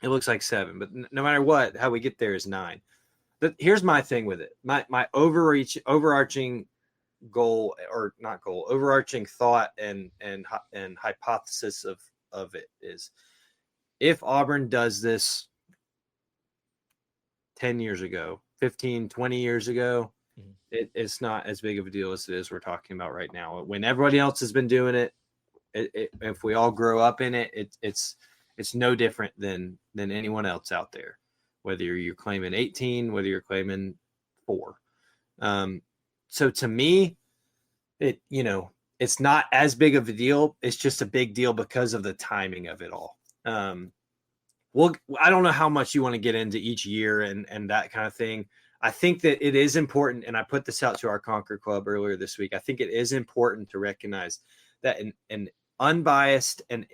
It looks like 7, but no matter what, how we get there is 9. But here's my thing with it. My overarching goal, or not goal, overarching thought and hypothesis of it is, if Auburn does this 10 years ago, 15, 20 years ago, it's not as big of a deal as it is we're talking about right now. When everybody else has been doing it, if we all grow up in it, it's no different than anyone else out there, whether you're claiming 18, whether you're claiming 4. So to me, it's not as big of a deal. It's just a big deal because of the timing of it all. I don't know how much you want to get into each year and that kind of thing. I think that it is important, and I put this out to our Conquer Club earlier this week. I think it is important to recognize that an unbiased and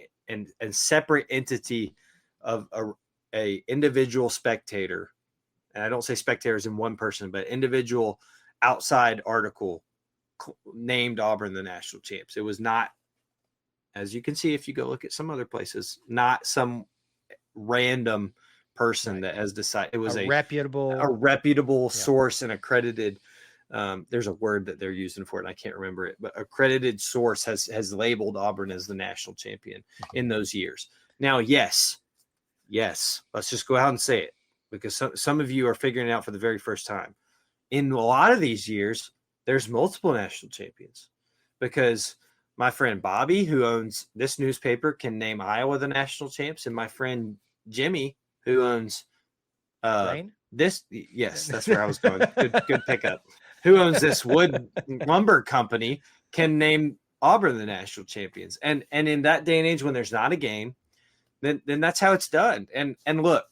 separate entity of a individual spectator, and I don't say spectators in one person, but individual outside article named Auburn the national champs. It was not, as you can see if you go look at some other places, not some random person that has decided. It was a reputable source and accredited. There's a word that they're using for it, and I can't remember it, but accredited source has labeled Auburn as the national champion in those years. Now, yes, let's just go out and say it, because some of you are figuring it out for the very first time. In a lot of these years, there's multiple national champions, because my friend Bobby, who owns this newspaper, can name Iowa the national champs, and my friend Jimmy, who owns this, yes, that's where I was going. Good pickup. Who owns this wood lumber company can name Auburn the national champions. And in that day and age, when there's not a game, then that's how it's done. And look,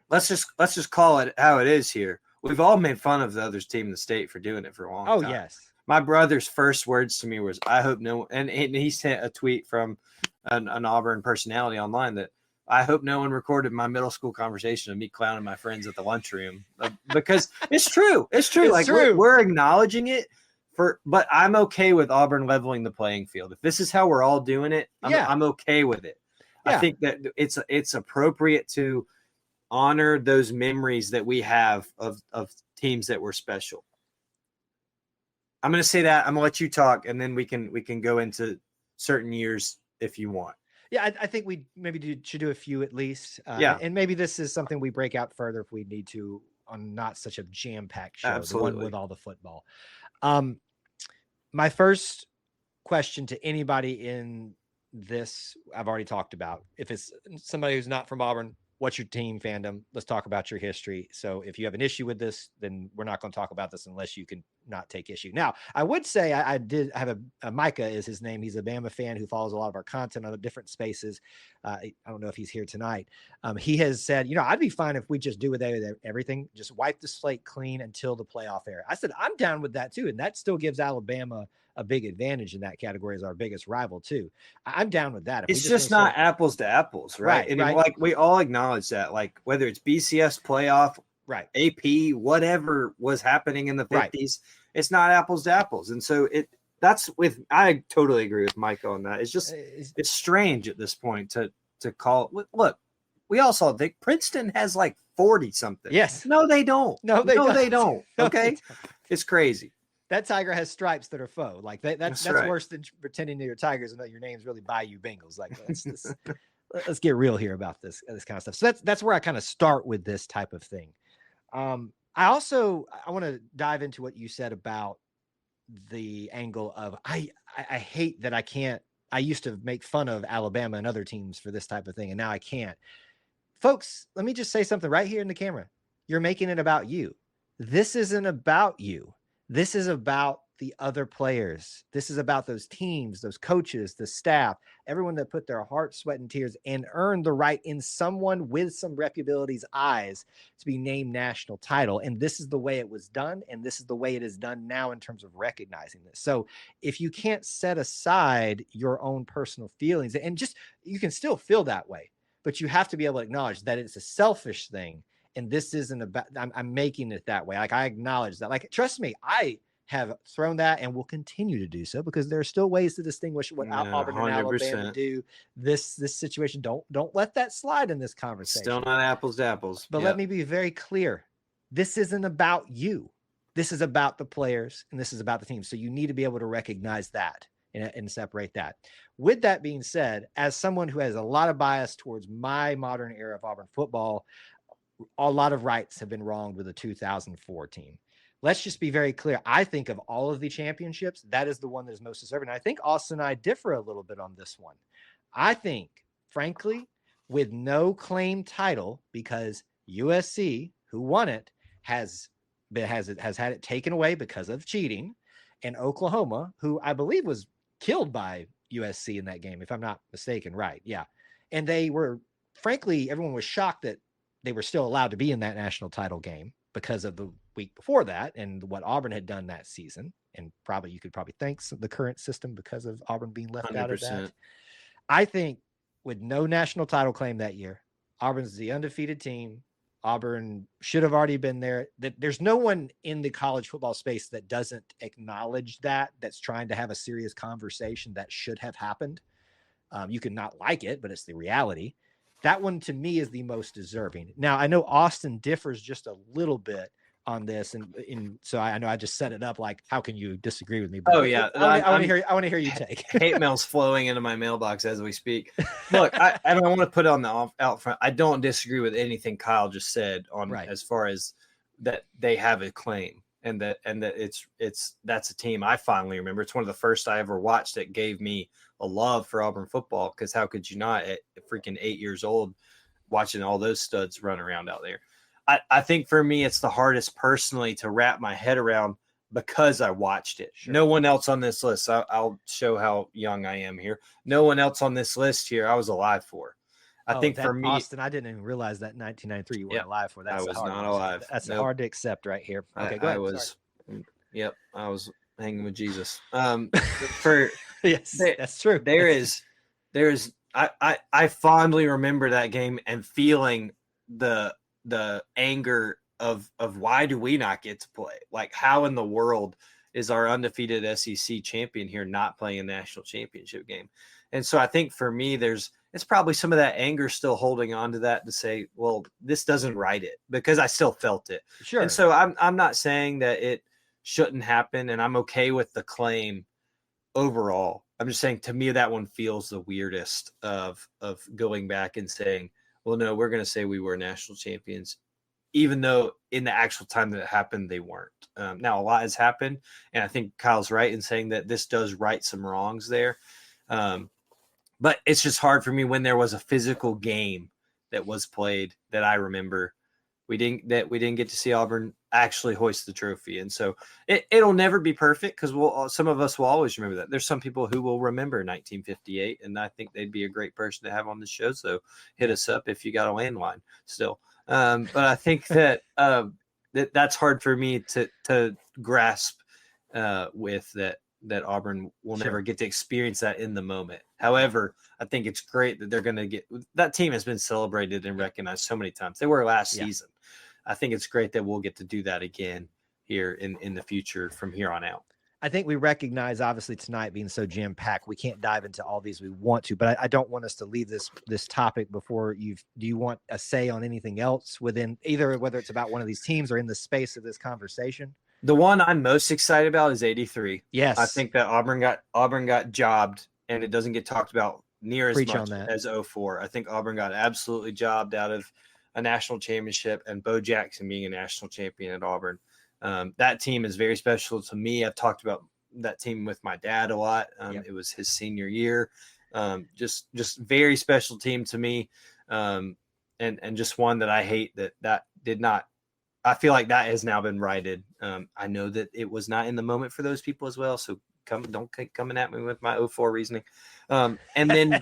let's just call it how it is here. We've all made fun of the other team in the state for doing it for a long time. Oh, yes. My brother's first words to me was, I hope no, and he sent a tweet from an Auburn personality online that, I hope no one recorded my middle school conversation of me clowning my friends at the lunchroom, because it's true. It's true. We're acknowledging it but I'm okay with Auburn leveling the playing field. If this is how we're all doing it, I'm okay with it. Yeah. I think that it's appropriate to honor those memories that we have of teams that were special. I'm going to say that. I'm going to let you talk, and then we can go into certain years if you want. Yeah, I think we maybe should do a few at least. And maybe this is something we break out further if we need to on not such a jam-packed show, Absolutely. the one with all the football. My first question to anybody in this, I've already talked about. If it's somebody who's not from Auburn, what's your team fandom? Let's talk about your history. So if you have an issue with this, then we're not going to talk about this unless you can not take issue. Now, I would say I did have a Micah is his name. He's a Bama fan who follows a lot of our content on the different spaces. I don't know if he's here tonight. He has said, I'd be fine if we just do with everything, just wipe the slate clean until the playoff era. I said, I'm down with that too. And that still gives Alabama a big advantage in that category as our biggest rival too. I'm down with that. It's just not apples to apples, right? And right. Like we all acknowledge that, like whether it's BCS playoff, right, AP, whatever was happening in the 50s, it's not apples to apples. And so I totally agree with Mike on that. It's just, it's strange at this point to call it. Look, we all saw that Princeton has like 40 something. Yes. No, they don't. No, they don't. Okay. It's crazy. That tiger has stripes that are faux. Like that's right. Worse than pretending to your Tigers and that your name's really Bayou Bengals. Like let's get real here about this kind of stuff. So that's where I kind of start with this type of thing. I want to dive into what you said about the angle of I hate that I used to make fun of Alabama and other teams for this type of thing, and now I can't. Folks, let me just say something right here in the camera. You're making it about you. This isn't about you. This is about the other players. This is about those teams, those coaches, the staff, everyone that put their heart, sweat, and tears and earned the right in someone with some reputability's eyes to be named national title. And this is the way it was done. And this is the way it is done now in terms of recognizing this. So if you can't set aside your own personal feelings, and just, you can still feel that way, but you have to be able to acknowledge that it's a selfish thing. And this isn't about, I'm making it that way. Like, I acknowledge that. Like, trust me, I have thrown that and will continue to do so, because there are still ways to distinguish what Auburn and Alabama do this situation. Don't let that slide in this conversation. Still not apples to apples. But let me be very clear. This isn't about you. This is about the players, and this is about the team. So you need to be able to recognize that and separate that. With that being said, as someone who has a lot of bias towards my modern era of Auburn football, a lot of rights have been wronged with the 2004 team. Let's just be very clear. I think of all of the championships, that is the one that is most deserving. I think Austin and I differ a little bit on this one. I think, frankly, with no claim title, because USC, who won it, has had it taken away because of cheating, and Oklahoma, who I believe was killed by USC in that game, if I'm not mistaken. Right. Yeah. And they were frankly, everyone was shocked that they were still allowed to be in that national title game because of the week before that and what Auburn had done that season. And probably you could probably thank the current system because of Auburn being left 100%. Out of that. I think with no national title claim that year, Auburn's the undefeated team. Auburn should have already been there. There's no one in the college football space that doesn't acknowledge that's trying to have a serious conversation that should have happened. You can not like it, but it's the reality. That one to me is the most deserving. Now I know Austin differs just a little bit on this, and so I know I just set it up like, how can you disagree with me? But yeah, I want to hear you take. Hate mail's flowing into my mailbox as we speak. Look, I don't want to put it on the out front. I don't disagree with anything Kyle just said on as far as that they have a claim and that that's a team I fondly remember. It's one of the first I ever watched that gave me a love for Auburn football, because how could you not at freaking 8 years old watching all those studs run around out there? I think for me, it's the hardest personally to wrap my head around because I watched it. Sure. No one else on this list. I'll show how young I am here. No one else on this list here I was alive for. I think for me, Austin, I didn't even realize that in 1993 you weren't alive for that. I was not alive. That's hard to accept right here. Okay, go ahead. I was. Sorry. Yep, I was hanging with Jesus. Yes, that's true. There is. I fondly remember that game and feeling the anger of why do we not get to play? Like, how in the world is our undefeated SEC champion here not playing a national championship game? And so I think for me, it's probably some of that anger still holding on to that to say, well, this doesn't right it, because I still felt it. Sure. And so I'm not saying that it shouldn't happen, and I'm okay with the claim overall. I'm just saying, to me, that one feels the weirdest of going back and saying, well, no, we're going to say we were national champions, even though in the actual time that it happened, they weren't. Now, a lot has happened, and I think Kyle's right in saying that this does right some wrongs there. But it's just hard for me when there was a physical game that was played that I remember. We didn't get to see Auburn actually hoist the trophy. And so it'll never be perfect, because some of us will always remember that. There's some people who will remember 1958, and I think they'd be a great person to have on the show. So hit us up if you got a landline still. But I think that that's hard for me to grasp with that Auburn will never get to experience that in the moment. However, I think it's great that they're going to get – that team has been celebrated and recognized so many times. They were last season. I think it's great that we'll get to do that again here in the future from here on out. I think we recognize, obviously, tonight being so jam-packed, we can't dive into all these we want to, but I don't want us to leave this topic before do you want a say on anything else within either, whether it's about one of these teams or in the space of this conversation? The one I'm most excited about is 83. Yes. I think that Auburn got jobbed, and it doesn't get talked about near as much as 04. I think Auburn got absolutely jobbed out of a national championship, and Bo Jackson being a national champion at Auburn. That team is very special to me. I've talked about that team with my dad a lot. It was his senior year. Just very special team to me. And just one that I hate that did not. I feel like that has now been righted. I know that it was not in the moment for those people as well. So don't keep coming at me with my 04 reasoning. And then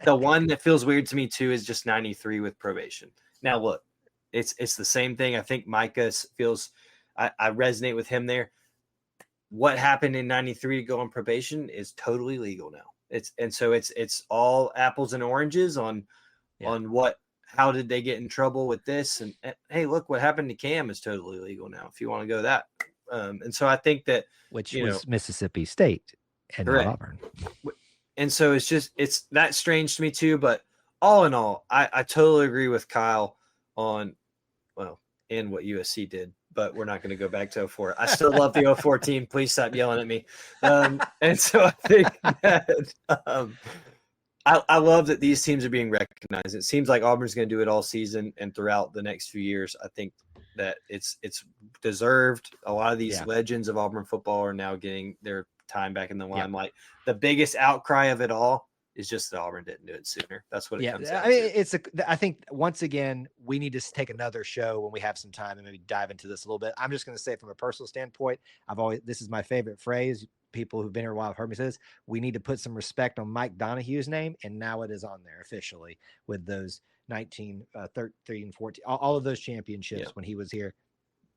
the one that feels weird to me too is just 93 with probation. Now look, it's the same thing. I think Micah feels I resonate with him there. What happened in 93 to go on probation is totally legal now. It's all apples and oranges on how did they get in trouble with this? And hey, look, what happened to Cam is totally legal now, if you want to go that. And so I think that, which was Mississippi State and not Auburn. And so it's that strange to me too. But all in all, I totally agree with Kyle on, and what USC did, but we're not going to go back to 04. I still love the 04 team. Please stop yelling at me. And so I think that, I love that these teams are being recognized. It seems like Auburn's going to do it all season and throughout the next few years. I think that it's deserved. A lot of these legends of Auburn football are now getting their time back in the limelight. The biggest outcry of it all is just that Auburn didn't do it sooner. That's what it comes down to. I think once again, we need to take another show when we have some time and maybe dive into this a little bit. I'm just going to say from a personal standpoint, this is my favorite phrase. People who've been here a while have heard me say this. We need to put some respect on Mike Donahue's name, and now it is on there officially with those 13, 14, all of those championships Yeah. when he was here.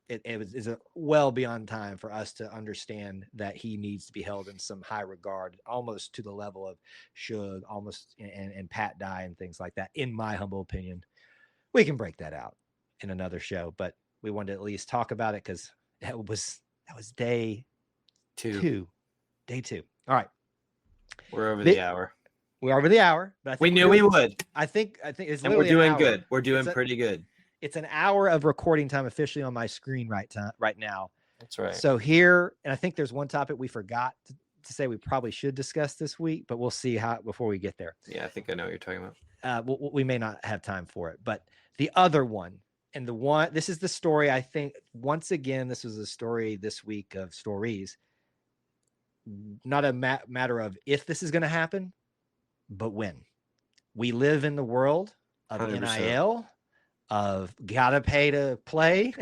It was well beyond time for us to understand that he needs to be held in some high regard, almost to the level of Suge, almost and Pat Dye and things like that. In my humble opinion, we can break that out in another show, but we wanted to at least talk about it because that was day two. Day two. All right, We're over the hour. We're over the hour, but I think we knew we would. I think it's and we're doing good. We're doing pretty good. It's an hour of recording time officially on my screen right now. That's right. So here, and I think there's one topic we forgot to say we probably should discuss this week, but we'll see how before we get there. Yeah, I think I know what you're talking about. We may not have time for it, but the other one, and this is the story. I think once again, this was a story this week of stories. Not a matter of if this is going to happen, but when. We live in the world of 100%. NIL. Of gotta pay to play.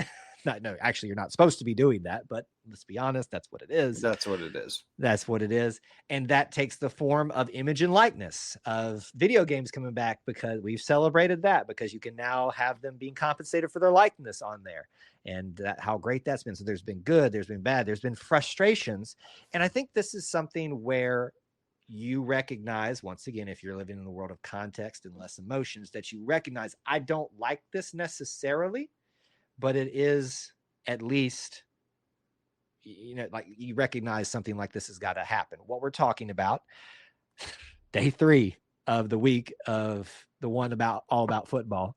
No, actually, you're not supposed to be doing that, but let's be honest, that's what it is. That's what it is. That's what it is. And that takes the form of image and likeness of video games coming back, because we've celebrated that, because you can now have them being compensated for their likeness on there, and how great that's been. So there's been good, there's been bad, there's been frustrations. And I think this is something where you recognize, once again, if you're living in the world of context and less emotions, that you recognize, I don't like this necessarily, but it is at least, like you recognize something like this has got to happen. What we're talking about, day 3 of the week of the one all about football,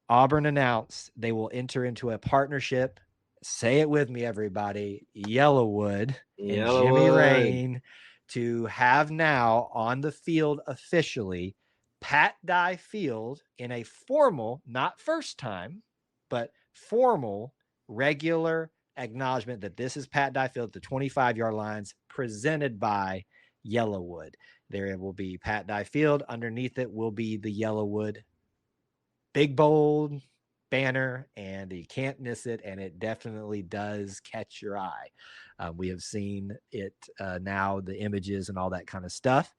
Auburn announced they will enter into a partnership. Say it with me, everybody. YellaWood and Jimmy Rain, to have now on the field officially Pat Dye Field in a formal, not first time, but formal, regular acknowledgement that this is Pat Dye Field at the 25-yard lines, presented by YellaWood. There will be Pat Dye Field. Underneath it will be the YellaWood big, bold banner, and you can't miss it, and it definitely does catch your eye. We have seen it now, the images and all that kind of stuff.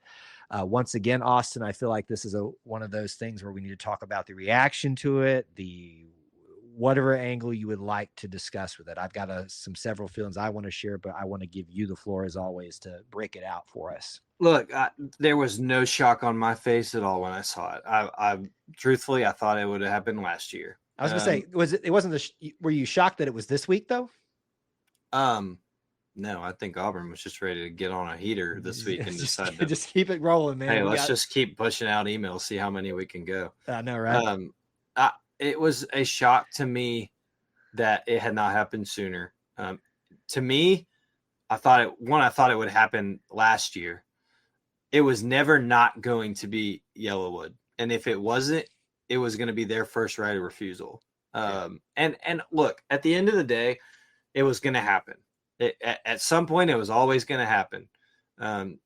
Once again, Austin, I feel like this is one of those things where we need to talk about the reaction to it, the whatever angle you would like to discuss with it. I've got several feelings I want to share, but I want to give you the floor as always to break it out for us. Look, there was no shock on my face at all when I saw it. I truthfully, I thought it would have happened last year. I was gonna say, it wasn't were you shocked that it was this week though? No, I think Auburn was just ready to get on a heater this week and decide to just keep it rolling, man. Hey, let's just keep pushing out emails, see how many we can go. I know, right? It was a shock to me that it had not happened sooner. To me, I thought it would happen last year. It was never not going to be YellaWood, and if it wasn't, it was going to be their first right of refusal. And look, at the end of the day, it was going to happen. At some point, it was always going to happen.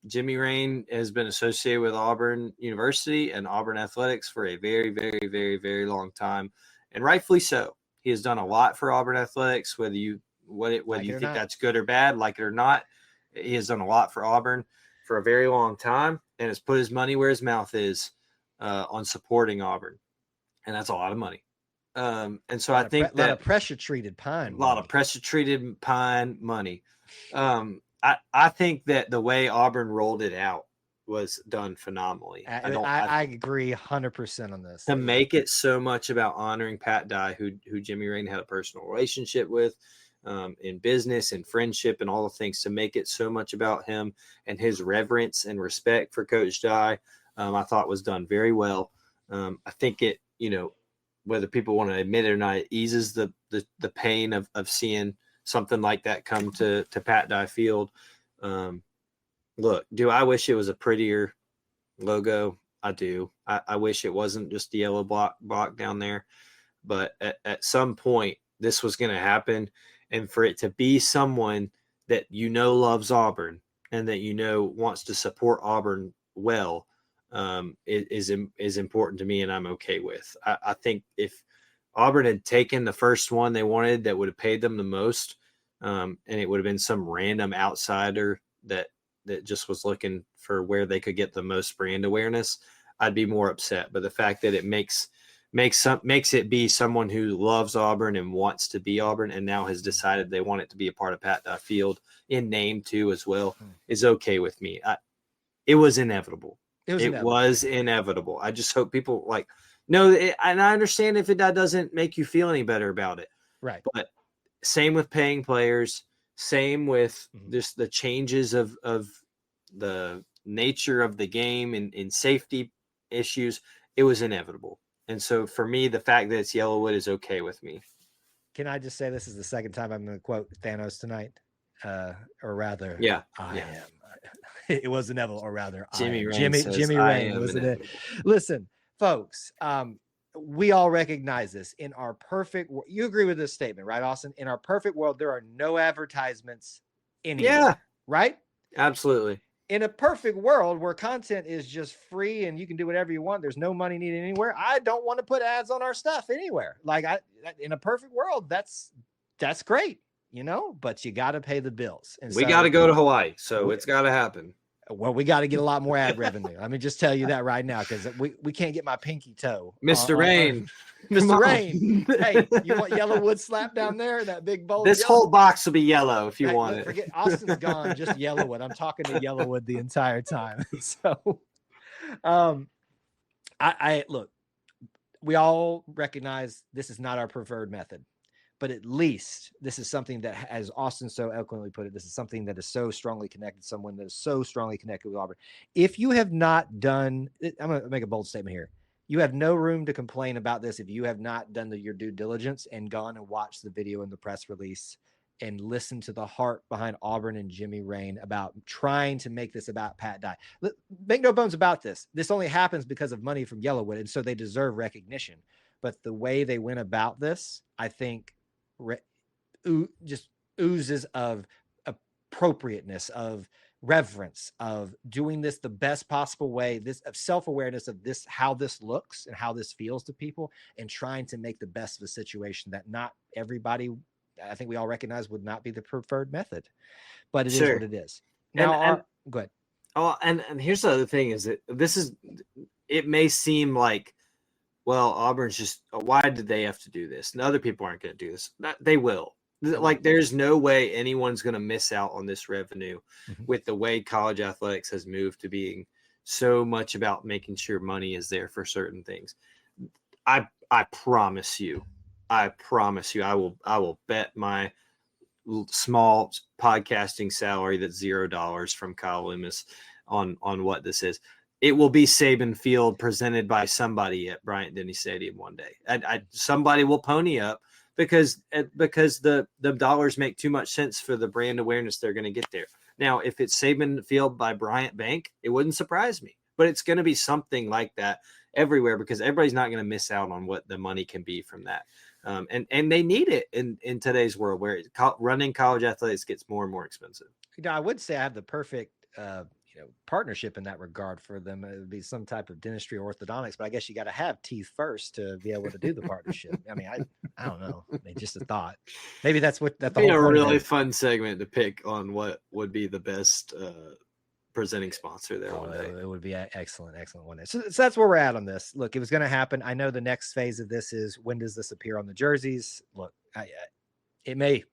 Jimmy Rain has been associated with Auburn University and Auburn athletics for a very, very, very, very long time, and rightfully so. He has done a lot for Auburn athletics, whether you think that's good or bad, like it or not. He has done a lot for Auburn for a very long time, and has put his money where his mouth is on supporting Auburn, and that's a lot of money. And so I think that a lot of pressure treated pine money. I think that the way Auburn rolled it out was done phenomenally. I agree 100% on this. To make it so much about honoring Pat Dye, who Jimmy Rain had a personal relationship with, in business and friendship and all the things, to make it so much about him and his reverence and respect for Coach Dye, I thought was done very well. I think it, whether people want to admit it or not, it eases the pain of seeing something like that come to Pat Dye Field. Look, do I wish it was a prettier logo? I do. I wish it wasn't just the yellow block down there. But at some point, this was going to happen. And for it to be someone that loves Auburn and that wants to support Auburn well, is important to me, and I'm okay with. I think if Auburn had taken the first one they wanted that would have paid them the most, and it would have been some random outsider that just was looking for where they could get the most brand awareness, I'd be more upset. But the fact that it makes it be someone who loves Auburn and wants to be Auburn and now has decided they want it to be a part of Pat Dye Field in name too as well is okay with me. It was inevitable. It was inevitable. I just hope people no, and I understand if that doesn't make you feel any better about it. Right. But same with paying players, same with just the changes of the nature of the game and safety issues. It was inevitable. And so for me, the fact that it's YellaWood is okay with me. Can I just say this is the second time I'm going to quote Thanos tonight? Or rather, I am. It was inevitable, or rather, Jimmy Rain was it? Listen, folks, we all recognize this. In our perfect world, you agree with this statement, right, Austin? In our perfect world, there are no advertisements anywhere, right? Absolutely. In a perfect world where content is just free and you can do whatever you want, there's no money needed anywhere. I don't want to put ads on our stuff anywhere. In a perfect world, that's great, but you got to pay the bills. And we got to go to Hawaii. So it's got to happen. Well, we got to get a lot more ad revenue. Let me just tell you that right now, because we can't get my pinky toe. Mr. Rain. Mr. Rain. Hey, you want YellaWood slap down there? That big bowl. This whole box will be yellow if you want it. Forget Austin's gone, just YellaWood. I'm talking to YellaWood the entire time. So I look, we all recognize this is not our preferred method. But at least this is something that, as Austin so eloquently put it, this is something that is so strongly connected, someone that is so strongly connected with Auburn. If you have not done, I'm going to make a bold statement here. You have no room to complain about this if you have not done your due diligence and gone and watched the video and the press release and listened to the heart behind Auburn and Jimmy Rain about trying to make this about Pat Dye. Make no bones about this. This only happens because of money from YellaWood, and so they deserve recognition. But the way they went about this, I think, just oozes of appropriateness, of reverence, of doing this the best possible way, this of self-awareness of this, how this looks and how this feels to people, and trying to make the best of a situation that not everybody, I think we all recognize, would not be the preferred method, but it is what it is. Now, go ahead. Oh, and here's the other thing is that it may seem like, well, Auburn's just, why did they have to do this? And other people aren't going to do this. They will. There's no way anyone's going to miss out on this revenue with the way college athletics has moved to being so much about making sure money is there for certain things. I promise you, I will bet my small podcasting salary that's $0 from Kyle Loomis on what this is. It will be Saban Field presented by somebody at Bryant-Denny Stadium one day. Somebody will pony up because the dollars make too much sense for the brand awareness they're going to get there. Now, if it's Saban Field by Bryant Bank, it wouldn't surprise me. But it's going to be something like that everywhere because everybody's not going to miss out on what the money can be from that. And they need it in today's world where running college athletics gets more and more expensive. I would say I have the perfect partnership in that regard for them. It would be some type of dentistry or orthodontics, but I guess you got to have teeth first to be able to do the partnership. I mean, I don't know. I mean, just a thought. Maybe that's what that's a really fun segment to pick on what would be the best presenting sponsor there one day. It would be excellent one day. So that's where we're at on this. Look, it was going to happen. I know the next phase of this is, when does this appear on the jerseys? Look, it might,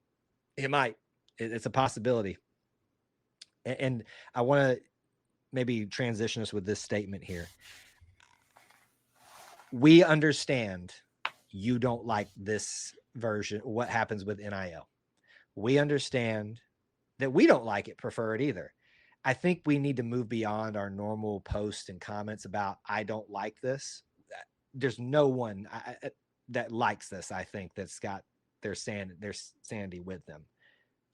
it's a possibility. And I want to maybe transition us with this statement here. We understand you don't like this version, what happens with NIL. We understand that we don't like it, prefer it either. I think we need to move beyond our normal posts and comments about, I don't like this. There's no one that likes this, I think, that's got their sanity with them.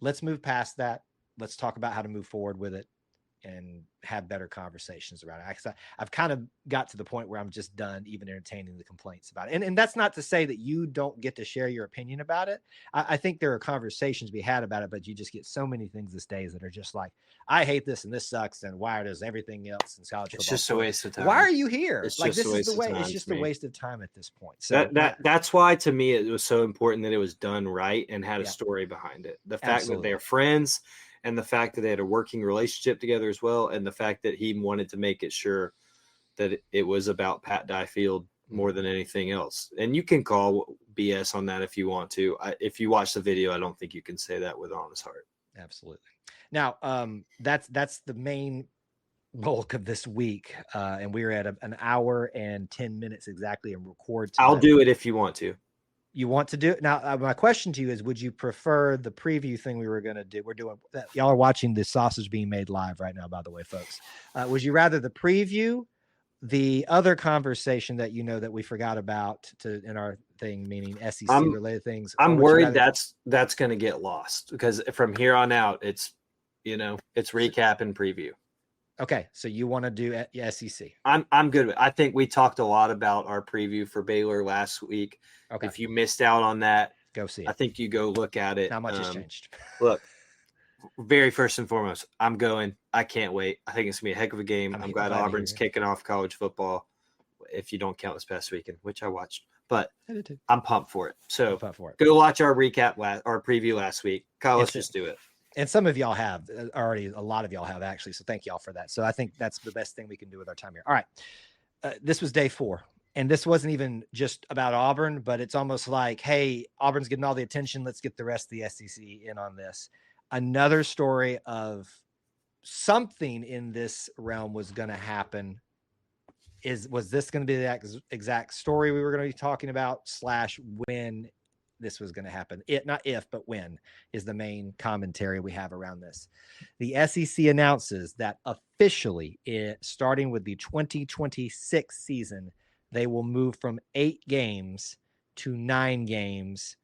Let's move past that. Let's talk about how to move forward with it and have better conversations around it. I've kind of got to the point where I'm just done even entertaining the complaints about it. And that's not to say that you don't get to share your opinion about it. I think there are conversations to be had about it, but you just get so many things these days that are just like, I hate this and this sucks, and why does everything else in college football? It's just a waste of time. Why are you here? It's like, just this is the way. It's just a waste of time at this point. So that's why, to me, it was so important that it was done right and had a story behind it. The fact that they're friends, and the fact that they had a working relationship together as well, and the fact that he wanted to make it sure that it was about Pat Dyefield more than anything else. And you can call BS on that if you want to. If you watch the video, I don't think you can say that with honest heart. Absolutely. Now, that's the main bulk of this week, and we're at an hour and 10 minutes exactly and record time. I'll do it if you want to. You want to do it now? My question to you is, would you prefer the preview thing we were going to do? We're doing that. Y'all are watching the sausage being made live right now, by the way, folks. Would you rather the preview, the other conversation that that we forgot about in our thing, meaning SEC related things? I'm worried that's going to get lost, because from here on out, it's recap and preview. Okay, so you want to do SEC? I'm good with it. I think we talked a lot about our preview for Baylor last week. Okay. If you missed out on that, go see it. I think you go look at it. Not much has changed. Look, very first and foremost, I'm going. I can't wait. I think it's going to be a heck of a game. I'm glad Auburn's kicking off college football, if you don't count this past weekend, which I watched. But I'm pumped for it. So go watch our recap, our preview last week. Kyle, let's just do it. And some of y'all have already, a lot of y'all have actually. So thank y'all for that. So I think that's the best thing we can do with our time here. All right. This was day 4. And this wasn't even just about Auburn, but it's almost like, hey, Auburn's getting all the attention. Let's get the rest of the SEC in on this. Another story of something in this realm was going to happen. Was this going to be the exact story we were going to be talking about / when this was going to happen? Not if, but when is the main commentary we have around this. The SEC announces that officially, starting with the 2026 season, they will move from 8 games to 9 games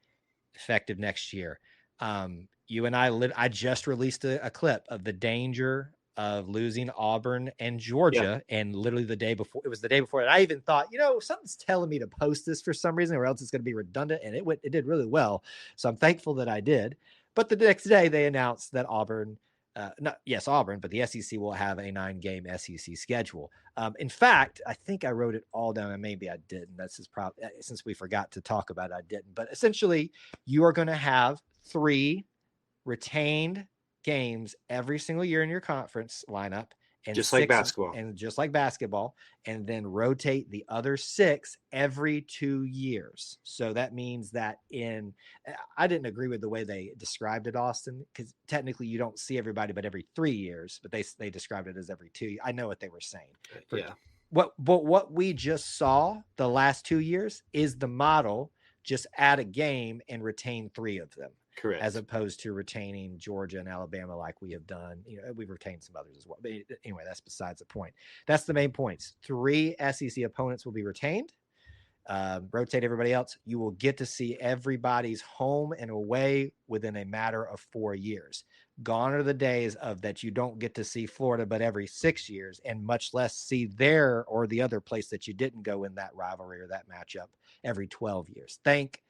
effective next year. You and I just released a clip of the danger of losing Auburn and Georgia. Yeah. And literally the day before, and I even thought, something's telling me to post this for some reason, or else it's going to be redundant. And it did really well. So I'm thankful that I did. But the next day they announced that Auburn, but the SEC will have a 9-game SEC schedule. In fact, I think I wrote it all down, and maybe I didn't. That's his problem. Since we forgot to talk about it, I didn't. But essentially, you are going to have 3 retained games every single year in your conference lineup, and just like basketball, and then rotate the other 6 every 2 years. So that means that I didn't agree with the way they described it, Austin, because technically you don't see everybody but every 3 years, but they described it as every 2. I know what they were saying. Yeah. What we just saw the last 2 years is the model. Just add a game and retain 3 of them. Correct. As opposed to retaining Georgia and Alabama like we have done. We've retained some others as well. But anyway, that's besides the point. That's the main points. 3 SEC opponents will be retained. Rotate everybody else. You will get to see everybody's home and away within a matter of 4 years. Gone are the days of that you don't get to see Florida but every 6 years, and much less see there or the other place that you didn't go in that rivalry or that matchup every 12 years. Thank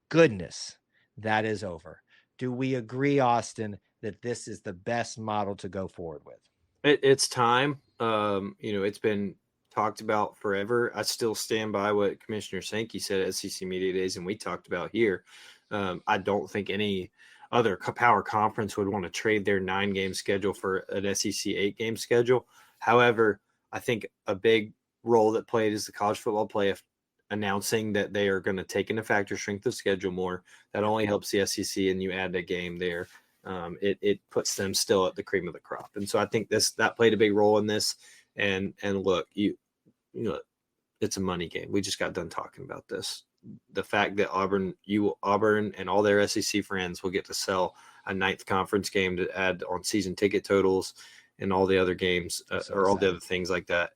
goodness that is over. Do we agree, Austin, that this is the best model to go forward with? It's time. It's been talked about forever. I still stand by what Commissioner Sankey said at SEC Media Days, and we talked about here. I don't think any other power conference would want to trade their 9-game schedule for an SEC 8-game schedule. However, I think a big role that played is the college football playoff announcing that they are going to take into factor strength of schedule more. That only helps the SEC, and you add a game there. It puts them still at the cream of the crop. And so I think that played a big role in this. And look, it's a money game. We just got done talking about this. The fact that Auburn and all their SEC friends will get to sell a 9th conference game to add on season ticket totals and all the other games or all the other things like that.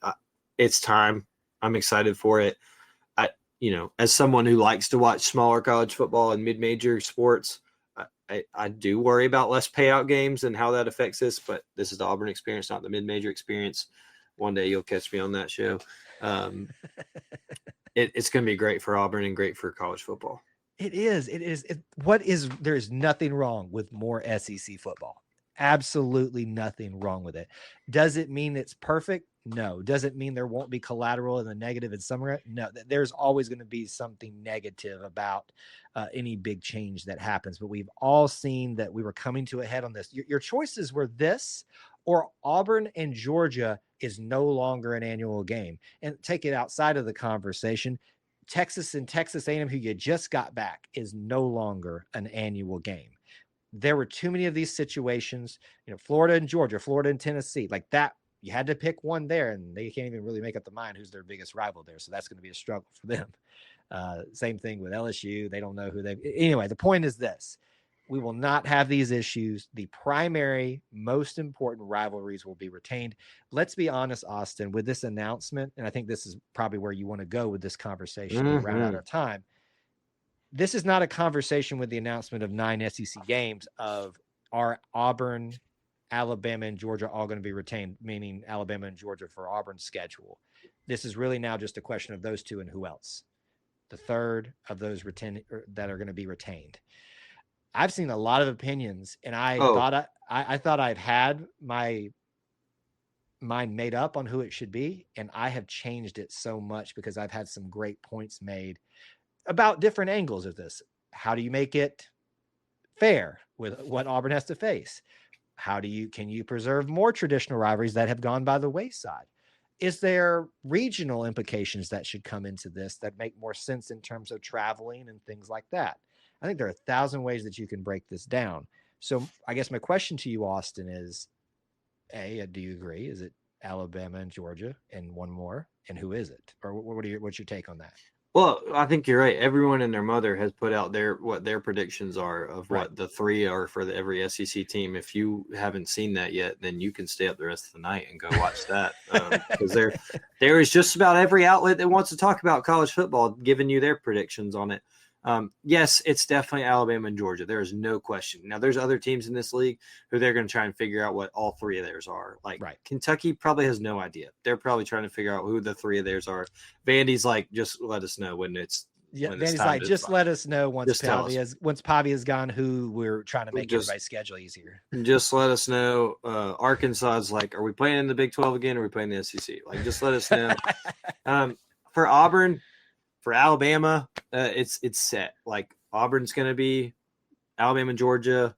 It's time. I'm excited for it. As someone who likes to watch smaller college football and mid-major sports, I do worry about less payout games and how that affects this, but this is the Auburn Experience, not the mid-major experience. One day you'll catch me on that show. It's going to be great for Auburn and great for college football. It is. There's nothing wrong with more SEC football. Absolutely nothing wrong with it. Does it mean it's perfect? No. Does it mean there won't be collateral and the negative in some? No. There's always going to be something negative about any big change that happens. But we've all seen that we were coming to a head on this. Your choices were this or Auburn and Georgia is no longer an annual game. And take it outside of the conversation. Texas and Texas A&M, who you just got back, is no longer an annual game. There were too many of these situations, Florida and Georgia, Florida and Tennessee, like that. You had to pick one there, and they can't even really make up the mind who's their biggest rival there. So that's going to be a struggle for them. Same thing with LSU. They don't know who they. Anyway, the point is this: we will not have these issues. The primary, most important rivalries will be retained. Let's be honest, Austin, with this announcement, and I think this is probably where you want to go with this conversation to round out our time. This is not a conversation with the announcement of 9 SEC games of our Auburn, Alabama, and Georgia all going to be retained, meaning Alabama and Georgia for Auburn's schedule. This is really now just a question of those two and who else. The third of those that are going to be retained. I've seen a lot of opinions, and I thought I'd had my mind made up on who it should be, and I have changed it so much because I've had some great points made about different angles of this. How do you make it fair with what Auburn has to face? Can you preserve more traditional rivalries that have gone by the wayside? Is there regional implications that should come into this that make more sense in terms of traveling and things like that? I think there are 1,000 ways that you can break this down. So I guess my question to you, Austin, is do you agree? Is it Alabama and Georgia and one more? And who is it? Or what's your take on that? Well, I think you're right. Everyone and their mother has put out what their predictions are of what the 3 are for every SEC team. If you haven't seen that yet, then you can stay up the rest of the night and go watch that, because there is just about every outlet that wants to talk about college football giving you their predictions on it. Yes, it's definitely Alabama and Georgia. There is no question. Now, there's other teams in this league who they're going to try and figure out what all 3 of theirs are. Like Kentucky probably has no idea. They're probably trying to figure out who the 3 of theirs are. Vandy's like, just let us know when it's. Yeah, Vandy's like, just let us know once Pavi is gone, who we're trying to make everybody's schedule easier. Just let us know. Arkansas is like, are we playing in the Big 12 again? Or are we playing the SEC? Like, just let us know. For Auburn. For Alabama, it's set. Like, Auburn's going to be Alabama and Georgia,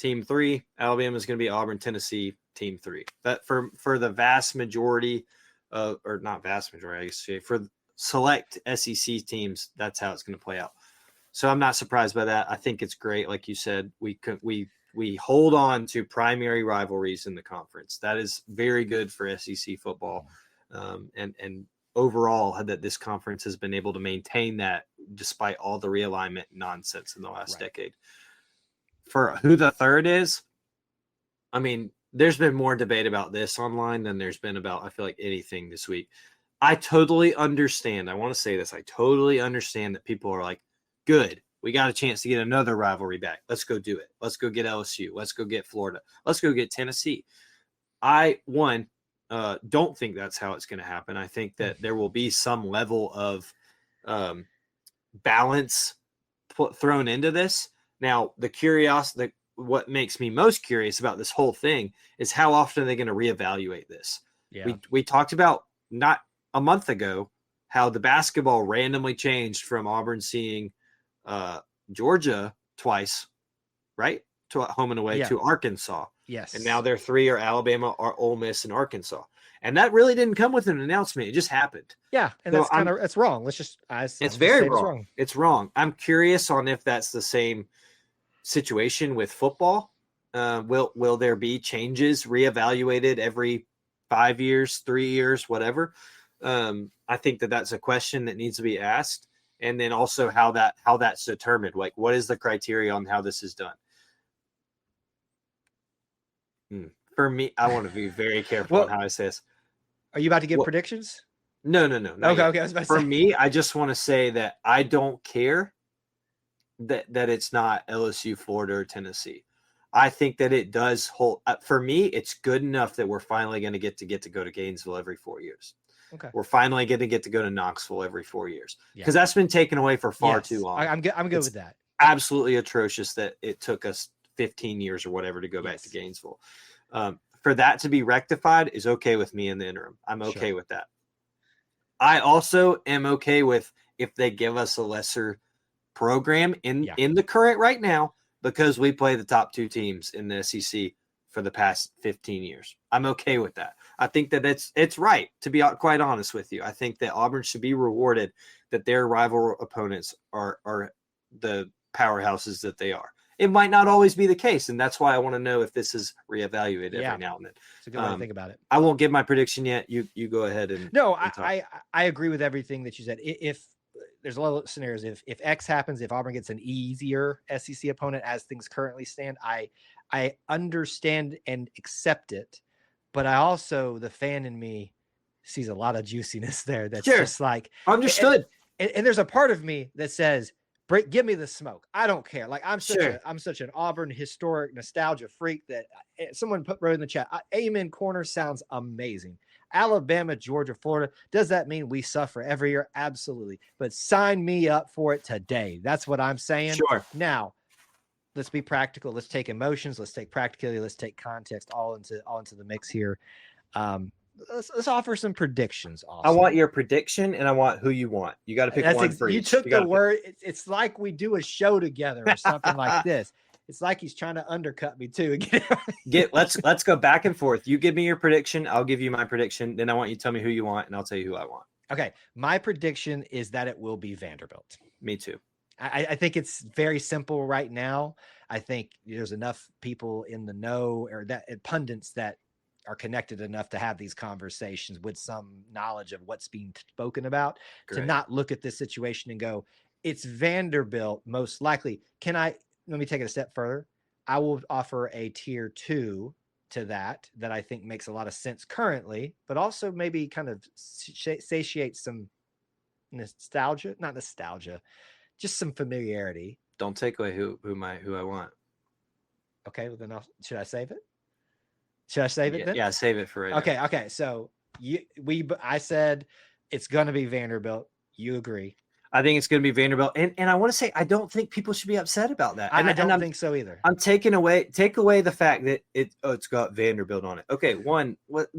team 3. Alabama's going to be Auburn, Tennessee, team 3. That for the vast majority, or not vast majority, I guess, for select SEC teams, that's how it's going to play out. So I'm not surprised by that. I think it's great. Like you said, we hold on to primary rivalries in the conference. That is very good for SEC football, and overall that this conference has been able to maintain that despite all the realignment nonsense in the last decade. For who the 3rd is, I mean, there's been more debate about this online than there's been about, I feel like, anything this week. I totally understand. I want to say this. I totally understand that people are like, good, we got a chance to get another rivalry back. Let's go do it. Let's go get LSU. Let's go get Florida. Let's go get Tennessee. Don't think that's how it's going to happen. I think that there will be some level of balance thrown into this. Now, what makes me most curious about this whole thing is how often are they going to reevaluate this? Yeah. We talked about not a month ago how the basketball randomly changed from Auburn seeing Georgia twice, right? To home and away to Arkansas. Yes. And now their 3 are Alabama, Ole Miss, and Arkansas. And that really didn't come with an announcement. It just happened. Yeah. And so that's wrong. It's very wrong. It's wrong. I'm curious on if that's the same situation with football. Will there be changes reevaluated every 5 years, 3 years, whatever? I think that's a question that needs to be asked. And then also how that's determined. Like, what is the criteria on how this is done? For me, I want to be very careful on how I say this. Are you about to give predictions? No. Okay. I was about to say. For me, I just want to say that I don't care that it's not LSU, Florida, or Tennessee. I think that it does hold. For me, it's good enough that we're finally going to get to go to Gainesville every 4 years. Okay. We're finally going to get to go to Knoxville every 4 years because that's been taken away for far too long. I'm good with that. Absolutely atrocious that it took us 15 years or whatever to go back to Gainesville. For that to be rectified is okay with me in the interim. I'm okay with that. I also am okay with if they give us a lesser program in the current right now, because we play the top 2 teams in the SEC for the past 15 years. I'm okay with that. I think that it's right, to be quite honest with you. I think that Auburn should be rewarded that their rival opponents are the powerhouses that they are. It might not always be the case, and that's why I want to know if this is reevaluated every now and then. It's a good way to think about it. I won't give my prediction yet. You go ahead and I agree with everything that you said. If there's a lot of scenarios, if X happens, if Auburn gets an easier SEC opponent as things currently stand, I understand and accept it, but I also, the fan in me sees a lot of juiciness there. That's just like understood. And there's a part of me that says, give me the smoke. I don't care. Like I'm such an Auburn historic nostalgia freak that someone wrote in the chat, Amen corner sounds amazing. Alabama, Georgia, Florida. Does that mean we suffer every year? Absolutely. But sign me up for it today. That's what I'm saying. Sure. Now, let's be practical. Let's take emotions. Let's take practicality. Let's take context all into the mix here. Let's offer some predictions. Also. I want your prediction, and I want who you want. You got to pick one for each. You took the word. It's like we do a show together or something like this. It's like he's trying to undercut me too. Let's go back and forth. You give me your prediction. I'll give you my prediction. Then I want you to tell me who you want, and I'll tell you who I want. Okay. My prediction is that it will be Vanderbilt. Me too. I think it's very simple right now. I think there's enough people in the know or pundits that are connected enough to have these conversations with some knowledge of what's being spoken about. Great. To not look at this situation and go, it's Vanderbilt most likely. Let me take it a step further. I will offer a tier 2 to that I think makes a lot of sense currently, but also maybe kind of satiate some nostalgia, not nostalgia, just some familiarity. Don't take away who I want. Okay, well then should I save it? Should I save it then? Yeah, save it for right now. Okay. So I said it's going to be Vanderbilt. You agree? I think it's going to be Vanderbilt, and I want to say I don't think people should be upset about that. I don't think so either. I'm take away the fact that it's got Vanderbilt on it. Okay,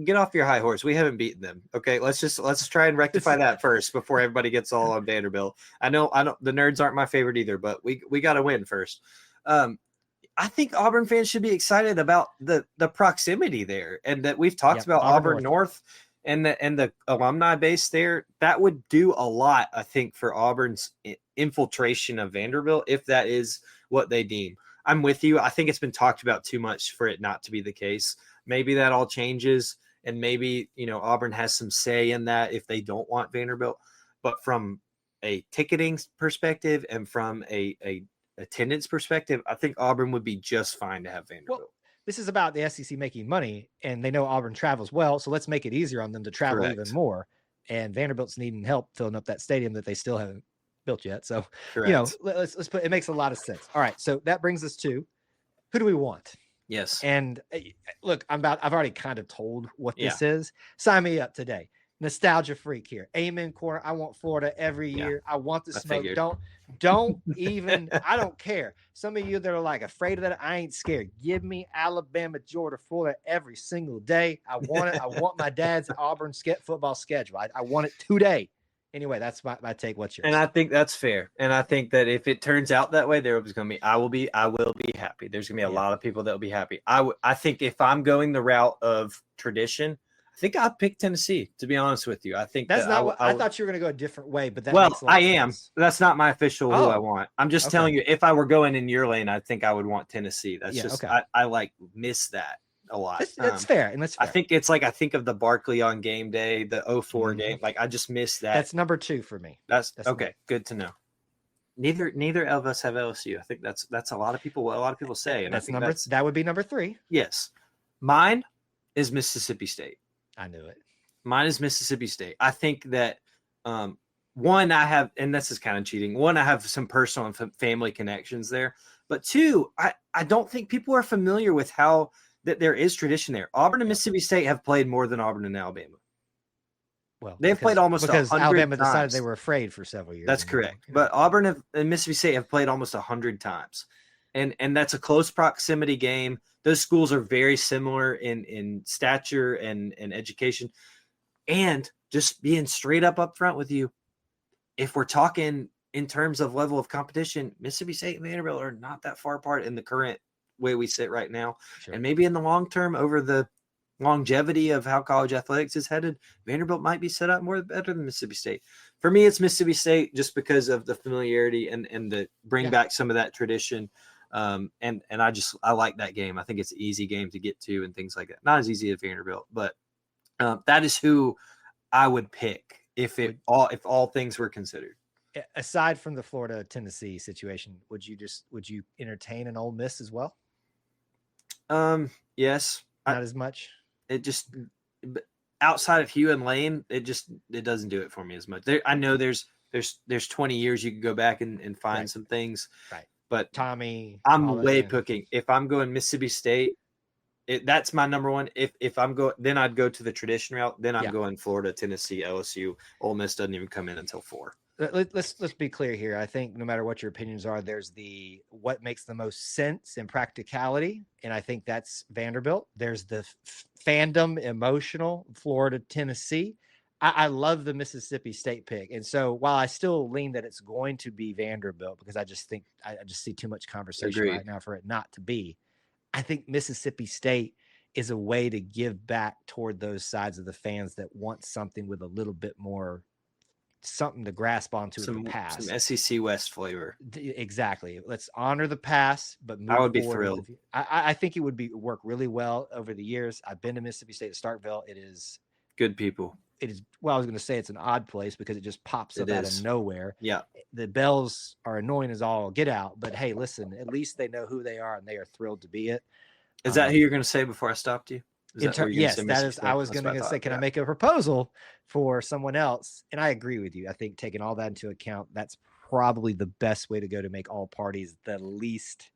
get off your high horse. We haven't beaten them. Okay, let's try and rectify that first before everybody gets all on Vanderbilt. I know the nerds aren't my favorite either, but we got to win first. I think Auburn fans should be excited about the proximity there, and that we've talked about Auburn North and the alumni base there. That would do a lot, I think, for Auburn's infiltration of Vanderbilt, if that is what they deem. I'm with you. I think it's been talked about too much for it not to be the case. Maybe that all changes, and maybe Auburn has some say in that if they don't want Vanderbilt. But from a ticketing perspective and from a attendance perspective, I think Auburn would be just fine to have Vanderbilt. Well, this is about the SEC making money, and they know Auburn travels well, so let's make it easier on them to travel even more. And Vanderbilt's needing help filling up that stadium that they still haven't built yet. So, let's put it makes a lot of sense. All right, so that brings us to who do we want? Yes. And look, I've already kind of told what this is. Sign me up today. Nostalgia freak here. Amen corner. I want Florida every year. I want the smoke. Don't even, I don't care. Some of you that are like afraid of that, I ain't scared. Give me Alabama, Georgia, Florida every single day. I want it. I want my dad's Auburn football schedule. I want it today. Anyway, that's my take. What's yours? And I think that's fair. And I think that if it turns out that way, there was going to be, I will be happy. There's going to be a lot of people that will be happy. I think if I'm going the route of tradition, I think I'll pick Tennessee, to be honest with you. I think that's not what I thought you were going to go a different way, but I am. That's not my official who I want. I'm just telling you, if I were going in your lane, I think I would want Tennessee. That's I miss that a lot. That's fair. And I think it's like, I think of the Barkley on game day, the 04 game. Like, I just miss that. That's number 2 for me. That's okay. Good to know. Neither of us have LSU. I think that's a lot of people say. And that would be number 3. Yes. Mine is Mississippi State. I knew it. Mine is Mississippi State. I think that one, I have, and this is kind of cheating. One, I have some personal and family connections there. But 2, I don't think people are familiar with how that there is tradition there. Auburn and Mississippi State have played more than Auburn and Alabama. Well, they've played almost 100 because Alabama times. decided they were afraid for several years. That's correct. But Auburn and Mississippi State have played almost 100 times. And that's a close proximity game. Those schools are very similar in stature and education. And just being straight up front with you, if we're talking in terms of level of competition, Mississippi State and Vanderbilt are not that far apart in the current way we sit right now. Sure. And maybe in the long term, over the longevity of how college athletics is headed, Vanderbilt might be set up more better than Mississippi State. For me, it's Mississippi State just because of the familiarity and the bring back some of that tradition. And I like that game. I think it's an easy game to get to and things like that. Not as easy as Vanderbilt, but that is who I would pick if all things were considered. Aside from the Florida Tennessee situation, would you entertain an Ole Miss as well? Yes. Not as much. It just outside of Hugh and Lane, it doesn't do it for me as much. I know there's 20 years you could go back and find some things. Right. But Tommy, I'm way picking. If I'm going Mississippi State, that's my number one. If I'm going, then I'd go to the tradition route. Then I'm going Florida, Tennessee, LSU. Ole Miss doesn't even come in until 4. Let's be clear here. I think no matter what your opinions are, there's what makes the most sense and practicality, and I think that's Vanderbilt. There's the fandom, emotional Florida, Tennessee. I love the Mississippi State pick, and so while I still lean that it's going to be Vanderbilt because I just think I just see too much conversation right now for it not to be. I think Mississippi State is a way to give back toward those sides of the fans that want something with a little bit more. Something to grasp onto in the past. Some SEC West flavor. Exactly. Let's honor the past, but move I would be forward. thrilled. I think it would work really well over the years. I've been to Mississippi State at Starkville. It is good people. It is. Well, I was going to say it's an odd place because it just pops up out of nowhere. Yeah. The bells are annoying as all get out, but hey, listen, at least they know who they are and they are thrilled to be it. Is that who you're going to say before I stopped you? Yes, that is. I was going to say, can I make a proposal for someone else? And I agree with you. I think taking all that into account, that's probably the best way to go to make all parties the least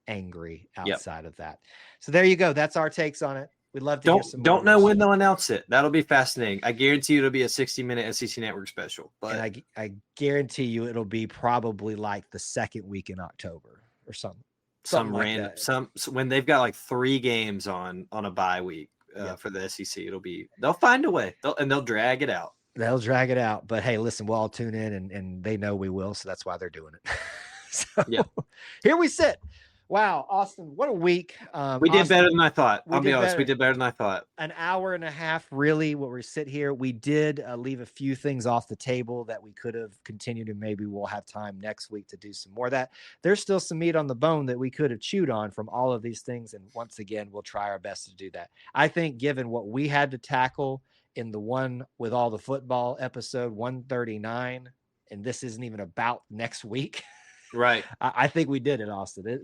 angry outside of that. So there you go. That's our takes on it. We'd love to hear some. Don't know when they'll announce it. That'll be fascinating. I guarantee you it'll be a 60-minute SEC Network special. But and I guarantee you it'll be probably like the second week in October or something. Some random when they've got like 3 games on a bye week for the SEC, they'll find a way. They'll drag it out. They'll drag it out. But hey, listen, we'll all tune in and they know we will, so that's why they're doing it. So here we sit. Wow, Austin, what a week. We did better than I thought. I'll be honest, we did better than I thought. An hour and a half, really, where we sit here. We did leave a few things off the table that we could have continued, and maybe we'll have time next week to do some more of that. There's still some meat on the bone that we could have chewed on from all of these things, and once again, we'll try our best to do that. I think given what we had to tackle in the one with all the football episode 139, and this isn't even about next week, right? I think we did it, Austin.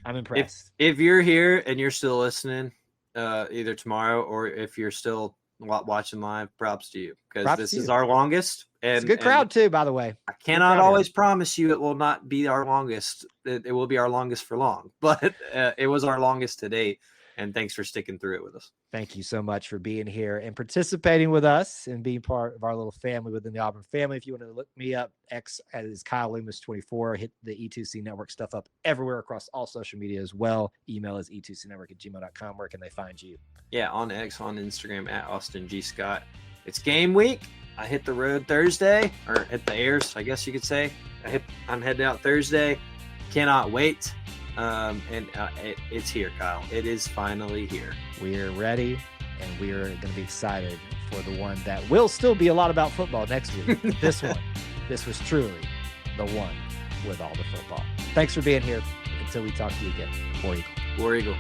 I'm impressed. If you're here and you're still listening, either tomorrow or if you're still watching live, props to you because this is our longest. And it's a good crowd too, by the way. I cannot always promise you it will not be our longest. It will be our longest for long, but it was our longest to date. And thanks for sticking through it with us. Thank you so much for being here and participating with us and being part of our little family within the Auburn family. If you want to look me up, X is Kyle Loomis 24. Hit the E2C Network stuff up everywhere across all social media as well. Email is e2cnetwork@gmail.com. Where can they find you? Yeah, on X, on Instagram at Austin G. Scott. It's game week. I hit the road Thursday, or hit the airs, I guess you could say. I'm heading out Thursday. Cannot wait. It's here, Kyle. It is finally here. We're ready, and we're going to be excited for the one that will still be a lot about football next week. This was truly the one with all the football. Thanks for being here. Until we talk to you again. War Eagle. War Eagle.